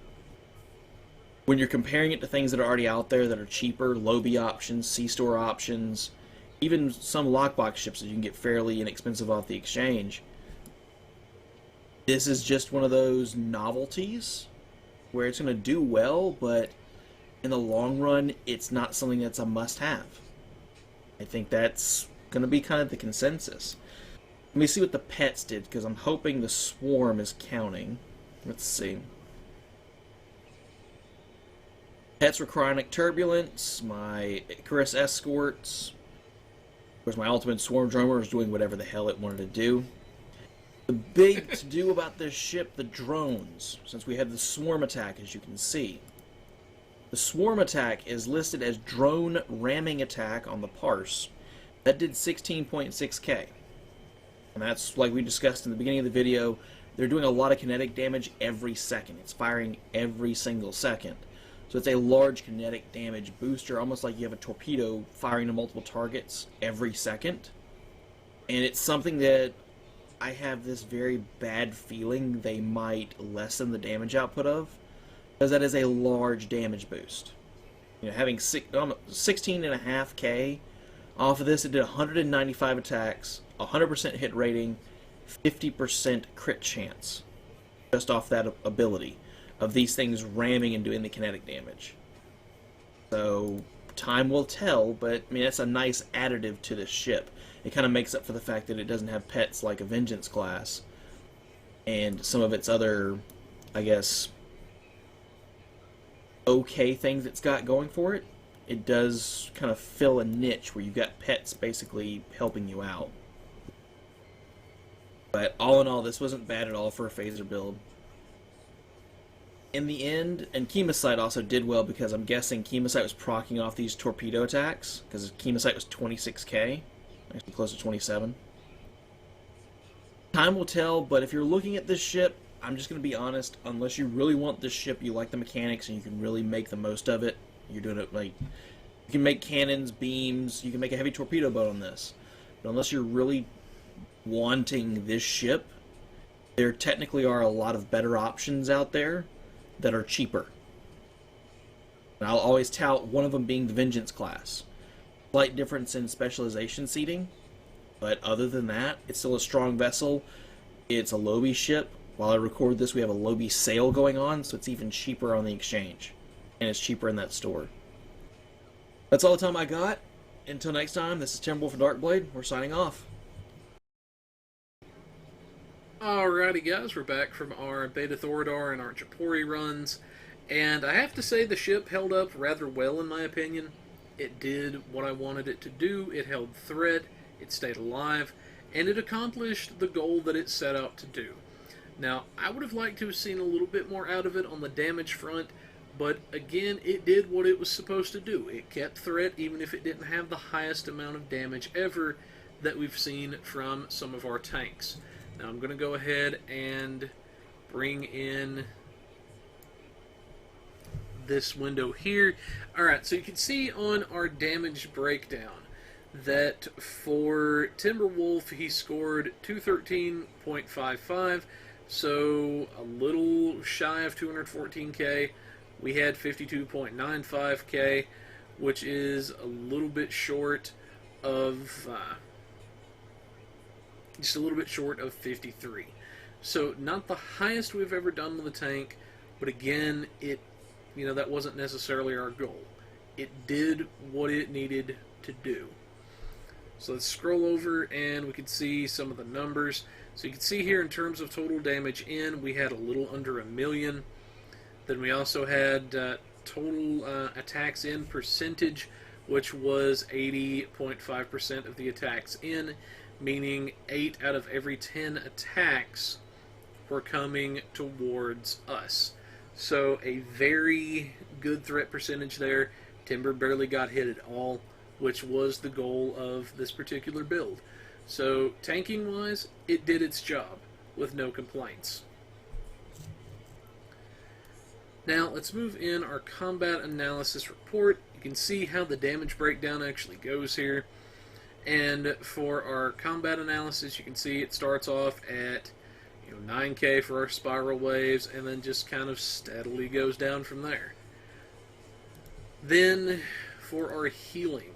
when you're comparing it to things that are already out there that are cheaper, low-B options, C-Store options, even some lockbox ships that you can get fairly inexpensive off the exchange, this is just one of those novelties where it's going to do well, but in the long run, it's not something that's a must-have. I think that's going to be kind of the consensus. Let me see what the pets did, because I'm hoping the swarm is counting. Let's see. Pets were Chronic Turbulence, my Icarus Escorts. Of course, my Ultimate Swarm Drummer is doing whatever the hell it wanted to do. The big to-do about this ship, the drones, since we have the swarm attack, as you can see. The swarm attack is listed as drone ramming attack on the parse. That did 16.6k. And that's, like we discussed in the beginning of the video, they're doing a lot of kinetic damage every second. It's firing every single second. So it's a large kinetic damage booster, almost like you have a torpedo firing to multiple targets every second. And it's something that I have this very bad feeling they might lessen the damage output of. because that is a large damage boost. You know, having 16.5k off of this, it did 195 attacks, 100% hit rating, 50% crit chance, just off that ability of these things ramming and doing the kinetic damage. So time will tell, but I mean that's a nice additive to this ship. It kind of makes up for the fact that it doesn't have pets like a Vengeance class and some of its other, I guess, okay things it's got going for it. It does kind of fill a niche where you've got pets basically helping you out. But all in all, this wasn't bad at all for a phaser build. In the end, and Chemosite also did well because I'm guessing Chemosite was proccing off these torpedo attacks, because Chemosite was 26k, actually close to 27. Time will tell, but if you're looking at this ship, I'm just going to be honest, unless you really want this ship, you like the mechanics, and you can really make the most of it, you're doing it like, you can make cannons, beams, you can make a heavy torpedo boat on this. But unless you're really wanting this ship, there technically are a lot of better options out there that are cheaper. And I'll always tout one of them being the Vengeance class. Slight difference in specialization seating, but other than that, it's still a strong vessel. It's a Lobby ship. While I record this, we have a Lobby sale going on, so it's even cheaper on the exchange. And it's cheaper in that store. That's all the time I got. Until next time, this is Timberwolf and Darkblade. We're signing off. Alrighty guys, we're back from our Beta Thoridar and our Japori runs, and I have to say the ship held up rather well in my opinion. It did what I wanted it to do, it held threat, it stayed alive, and it accomplished the goal that it set out to do. Now, I would have liked to have seen a little bit more out of it on the damage front, but again, it did what it was supposed to do. It kept threat even if it didn't have the highest amount of damage ever that we've seen from some of our tanks. Now I'm going to go ahead and bring in this window here. Alright, so you can see on our damage breakdown that for Timberwolf he scored 213.55, so a little shy of 214k. We had 52.95k, which is a little bit short of just a little bit short of 53. So not the highest we've ever done with a tank, but again, that wasn't necessarily our goal. It did what it needed to do. So let's scroll over and we can see some of the numbers. So you can see here in terms of total damage in, we had a little under 1 million. Then we also had total attacks in percentage, which was 80.5% of the attacks in, meaning 8 out of every 10 attacks were coming towards us. So a very good threat percentage there. Timber barely got hit at all, which was the goal of this particular build. So tanking wise, it did its job with no complaints. Now let's move in our combat analysis report. You can see how the damage breakdown actually goes here. And for our combat analysis, you can see it starts off at 9k for our spiral waves, and then just kind of steadily goes down from there. Then for our healing.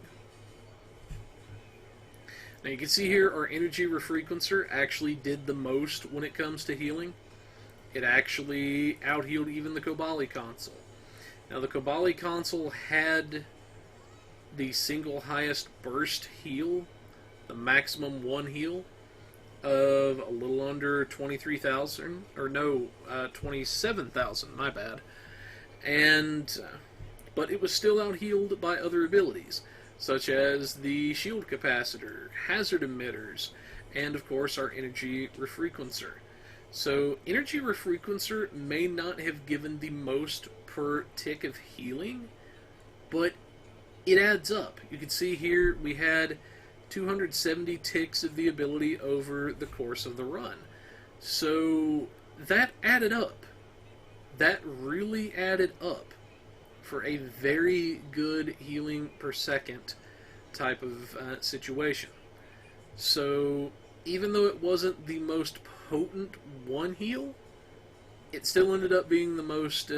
Now you can see here our energy refrequencer actually did the most when it comes to healing. It actually out-healed even the Kobali console. Now the Kobali console had the single highest burst heal, the maximum 1 heal of a little under 23,000, or no, 27,000, my bad. But it was still out-healed by other abilities, such as the shield capacitor, hazard emitters, and of course our energy refrequencer. So energy refrequencer may not have given the most per tick of healing, but it adds up. You can see here we had 270 ticks of the ability over the course of the run. So that added up. That really added up for a very good healing per second type of situation. So even though it wasn't the most potent one heal, It still ended up being the most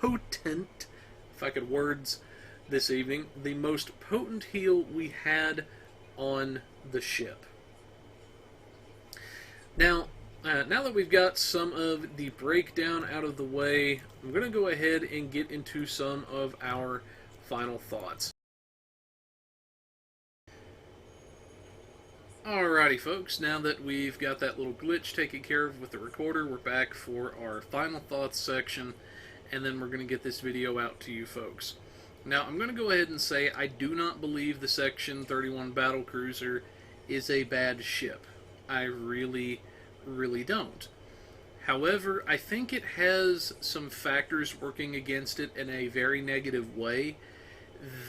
potent, if I could words this evening, the most potent heal we had on the ship. Now that we've got some of the breakdown out of the way, I'm going to go ahead and get into some of our final thoughts. Alrighty folks, now that we've got that little glitch taken care of with the recorder, we're back for our final thoughts section, and then we're going to get this video out to you folks. Now, I'm going to go ahead and say I do not believe the Section 31 Battlecruiser is a bad ship. I really don't. However, I think it has some factors working against it in a very negative way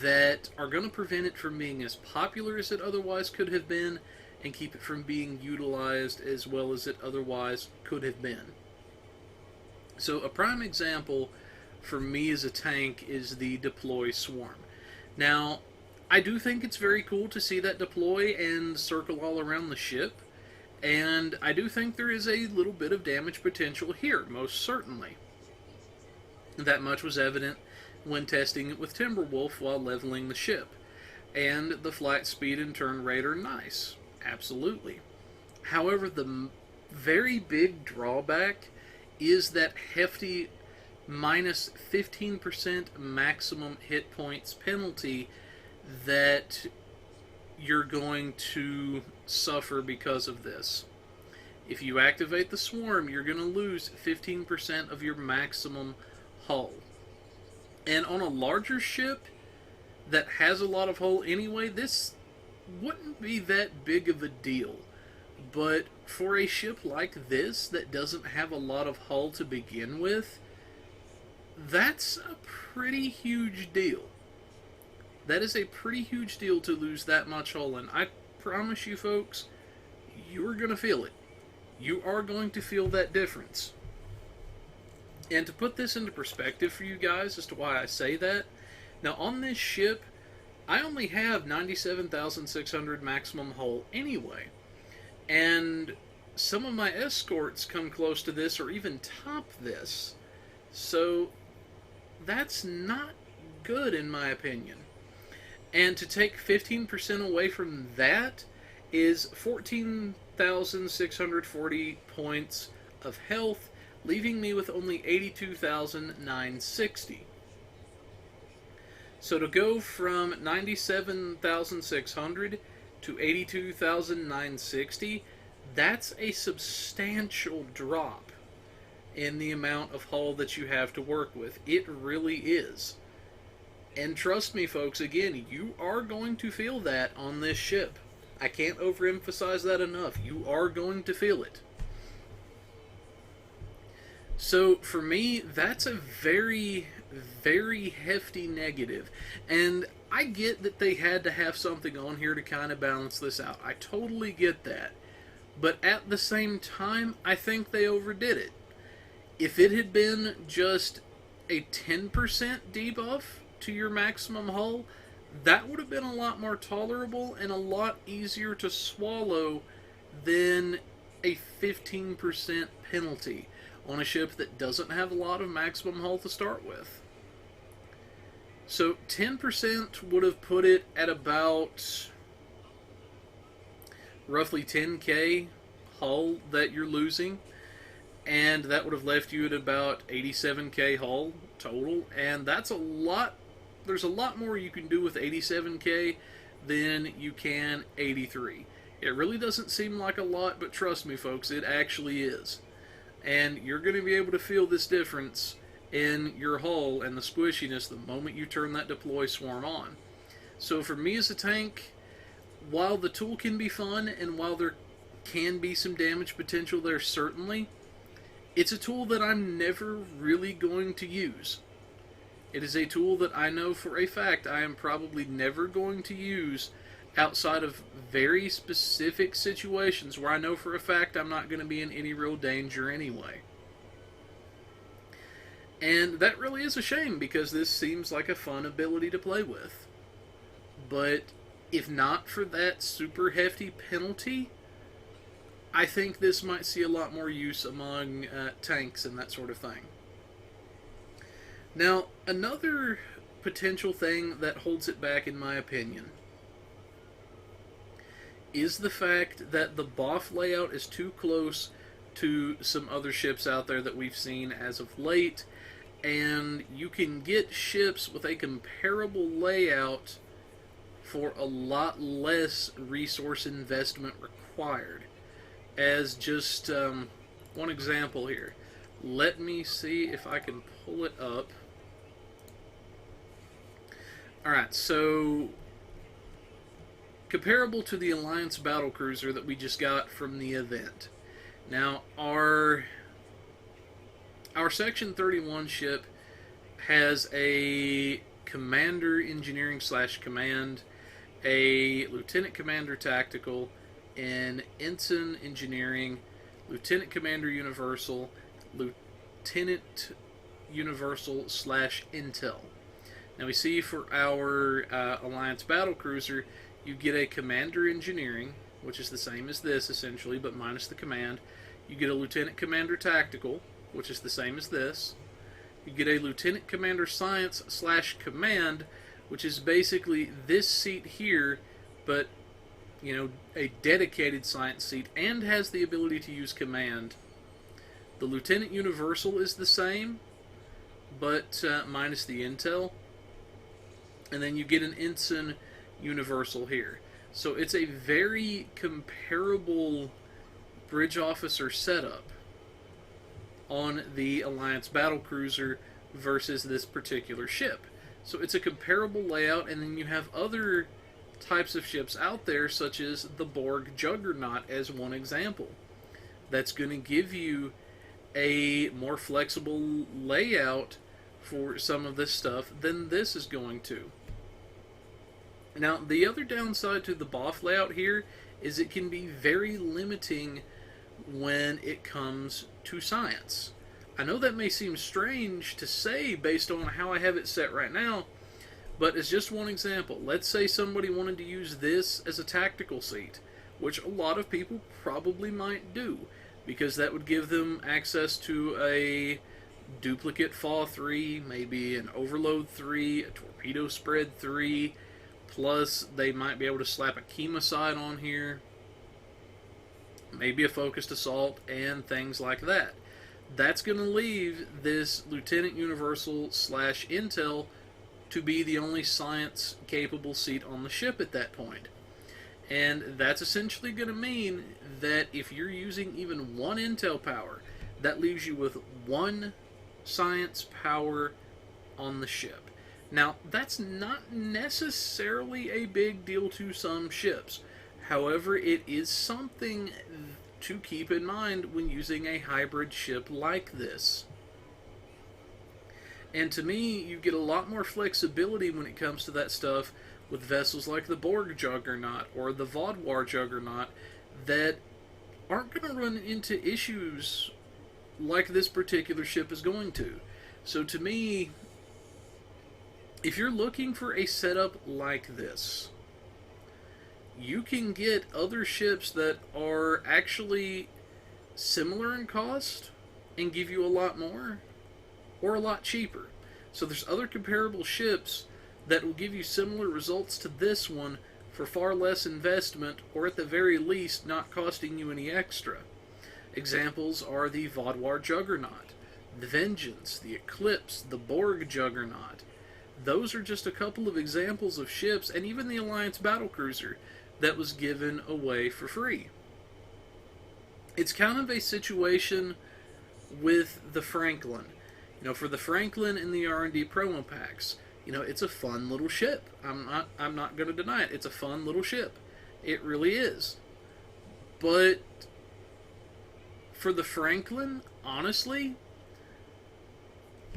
that are going to prevent it from being as popular as it otherwise could have been, and keep it from being utilized as well as it otherwise could have been. So a prime example for me as a tank is the deploy swarm. Now, I do think it's very cool to see that deploy and circle all around the ship, and I do think there is a little bit of damage potential here, most certainly. That much was evident when testing it with Timberwolf while leveling the ship. And the flight speed and turn rate are nice. Absolutely. However, the very big drawback is that hefty minus 15% maximum hit points penalty that you're going to suffer because of this. If you activate the swarm, you're going to lose 15% of your maximum hull. And on a larger ship that has a lot of hull anyway, this wouldn't be that big of a deal. But for a ship like this that doesn't have a lot of hull to begin with, that's a pretty huge deal. That is a pretty huge deal to lose that much hull, and I promise you folks, you're going to feel it. You are going to feel that difference. And to put this into perspective for you guys as to why I say that, now on this ship, I only have 97,600 maximum hull anyway. And some of my escorts come close to this or even top this. So that's not good in my opinion. And to take 15% away from that is 14,640 points of health, leaving me with only 82,960. So to go from 97,600 to 82,960, that's a substantial drop in the amount of hull that you have to work with. It really is. And trust me, folks, again, you are going to feel that on this ship. I can't overemphasize that enough. You are going to feel it. So, for me, that's a very, very hefty negative. And I get that they had to have something on here to kind of balance this out. I totally get that. But at the same time, I think they overdid it. If it had been just a 10% debuff to your maximum hull, that would have been a lot more tolerable and a lot easier to swallow than a 15% penalty on a ship that doesn't have a lot of maximum hull to start with. So 10% would have put it at about roughly 10k hull that you're losing, and that would have left you at about 87k hull total, and that's a lot. There's a lot more you can do with 87k than you can 83. It really doesn't seem like a lot, but trust me folks, it actually is. And you're going to be able to feel this difference in your hull and the squishiness the moment you turn that deploy swarm on. So for me as a tank, while the tool can be fun and while there can be some damage potential there certainly, it's a tool that I'm never really going to use. It is a tool that I know for a fact I am probably never going to use outside of very specific situations where I know for a fact I'm not going to be in any real danger anyway. And that really is a shame because this seems like a fun ability to play with. But if not for that super hefty penalty, I think this might see a lot more use among tanks and that sort of thing. Now, another potential thing that holds it back, in my opinion, is the fact that the BOF layout is too close to some other ships out there that we've seen as of late, and you can get ships with a comparable layout for a lot less resource investment required. As just one example here, let me see if I can pull it up. Alright, so comparable to the Alliance Battlecruiser that we just got from the event. Now, our Section 31 ship has a Commander Engineering / Command, a Lieutenant Commander Tactical, an Ensign Engineering, Lieutenant Commander Universal, Lieutenant Universal / Intel. Now we see for our Alliance Battlecruiser, you get a Commander Engineering, which is the same as this essentially, but minus the command. You get a Lieutenant Commander Tactical, which is the same as this. You get a Lieutenant Commander Science / Command, which is basically this seat here, but you know, a dedicated science seat, and has the ability to use command. The Lieutenant Universal is the same, but minus the intel. And then you get an Ensign Universal here. So it's a very comparable bridge officer setup on the Alliance Battlecruiser versus this particular ship. So it's a comparable layout, and then you have other types of ships out there, such as the Borg Juggernaut as one example. That's going to give you a more flexible layout for some of this stuff than this is going to. Now, the other downside to the BOF layout here is it can be very limiting when it comes to science. I know that may seem strange to say based on how I have it set right now, but as just one example, let's say somebody wanted to use this as a tactical seat, which a lot of people probably might do, because that would give them access to a duplicate FAW 3, maybe an overload 3, a torpedo spread 3, plus they might be able to slap a chemicide on here, maybe a focused assault, and things like that. That's going to leave this Lieutenant Universal / Intel to be the only science-capable seat on the ship at that point. And that's essentially going to mean that if you're using even one Intel power, that leaves you with one science power on the ship. Now, that's not necessarily a big deal to some ships. However, it is something to keep in mind when using a hybrid ship like this. And to me, you get a lot more flexibility when it comes to that stuff with vessels like the Borg Juggernaut or the Vodwar Juggernaut that aren't going to run into issues like this particular ship is going to. So to me, if you're looking for a setup like this, you can get other ships that are actually similar in cost and give you a lot more, or a lot cheaper. So there's other comparable ships that will give you similar results to this one for far less investment, or at the very least not costing you any extra. Examples are the Vodwar Juggernaut, the Vengeance, the Eclipse, the Borg Juggernaut. Those are just a couple of examples of ships, and even the Alliance Battlecruiser that was given away for free. It's kind of a situation with the Franklin. You know, for the Franklin in the R&D promo packs, you know, it's a fun little ship. I'm not going to deny it. It's a fun little ship. It really is. But for the Franklin, honestly,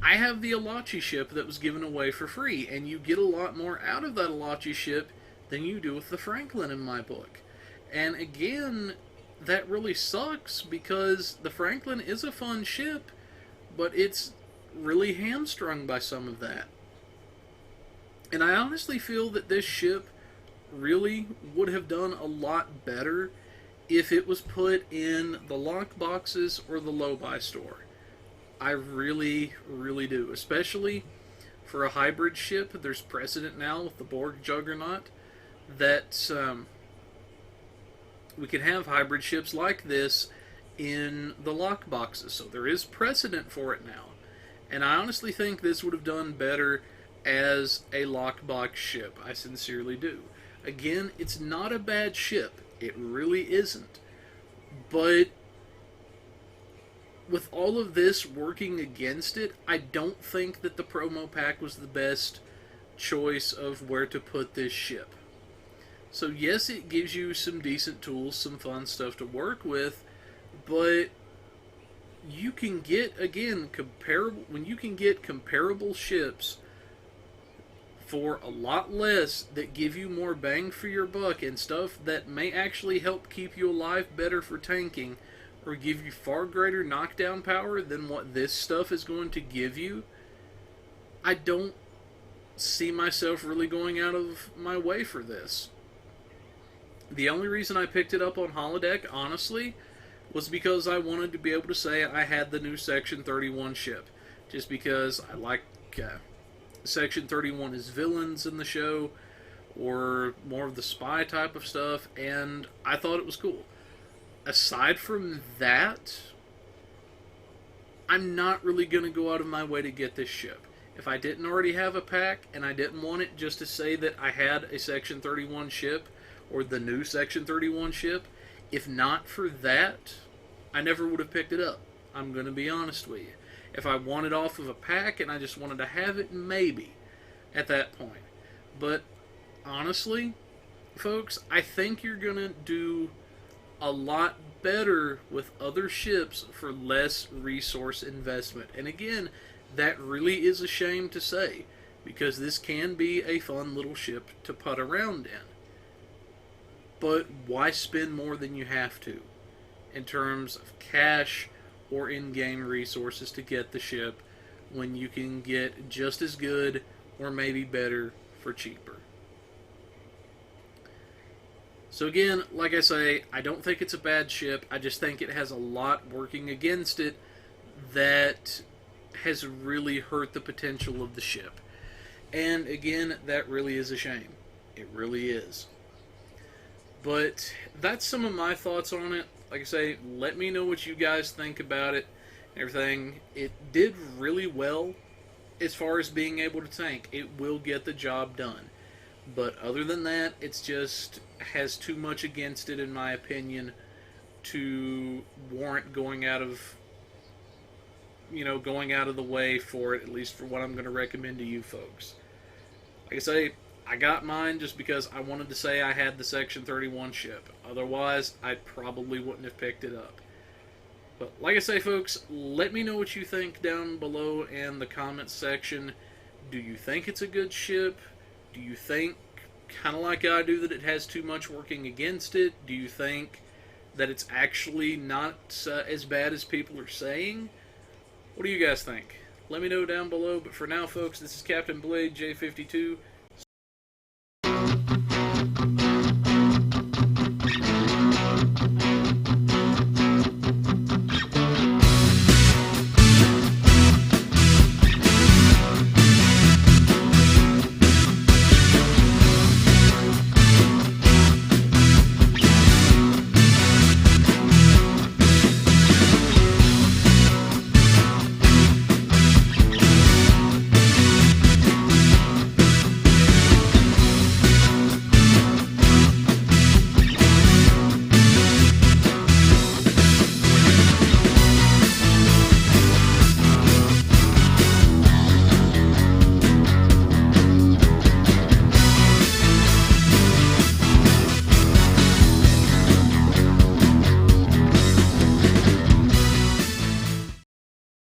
I have the Alachi ship that was given away for free, and you get a lot more out of that Alachi ship than you do with the Franklin in my book. And again, that really sucks, because the Franklin is a fun ship, but it's really hamstrung by some of that. And I honestly feel that this ship really would have done a lot better if it was put in the lock boxes or the low-buy store. I really, really do. Especially for a hybrid ship. There's precedent now with the Borg Juggernaut that we can have hybrid ships like this in the lock boxes. So there is precedent for it now. And I honestly think this would have done better as a lockbox ship. I sincerely do. Again, it's not a bad ship. It really isn't. But with all of this working against it, I don't think that the promo pack was the best choice of where to put this ship. So yes, it gives you some decent tools, some fun stuff to work with, but you can get, again, when you can get comparable ships for a lot less that give you more bang for your buck and stuff that may actually help keep you alive better for tanking or give you far greater knockdown power than what this stuff is going to give you, I don't see myself really going out of my way for this. The only reason I picked it up on holodeck, honestly, was because I wanted to be able to say I had the new Section 31 ship. Just because I like Section 31's villains in the show, or more of the spy type of stuff, and I thought it was cool. Aside from that, I'm not really going to go out of my way to get this ship. If I didn't already have a pack, and I didn't want it just to say that I had a Section 31 ship, or the new Section 31 ship, if not for that, I never would have picked it up. I'm going to be honest with you. If I wanted off of a pack and I just wanted to have it, maybe at that point. But honestly, folks, I think you're going to do a lot better with other ships for less resource investment. And again, that really is a shame to say, because this can be a fun little ship to putt around in. But why spend more than you have to in terms of cash or in-game resources to get the ship when you can get just as good or maybe better for cheaper? So again, like I say, I don't think it's a bad ship. I just think it has a lot working against it that has really hurt the potential of the ship. And again, that really is a shame. It really is. But that's some of my thoughts on it. Like I say, let me know what you guys think about it and everything. It did really well as far as being able to tank. It will get the job done. But other than that, it's just has too much against it, in my opinion, to warrant going out of the way for it, at least for what I'm going to recommend to you folks. Like I say, I got mine just because I wanted to say I had the Section 31 ship. Otherwise, I probably wouldn't have picked it up. But like I say, folks, let me know what you think down below in the comments section. Do you think it's a good ship? Do you think, kind of like I do, that it has too much working against it? Do you think that it's actually not as bad as people are saying? What do you guys think? Let me know down below. But for now, folks, this is Captain Blade J52.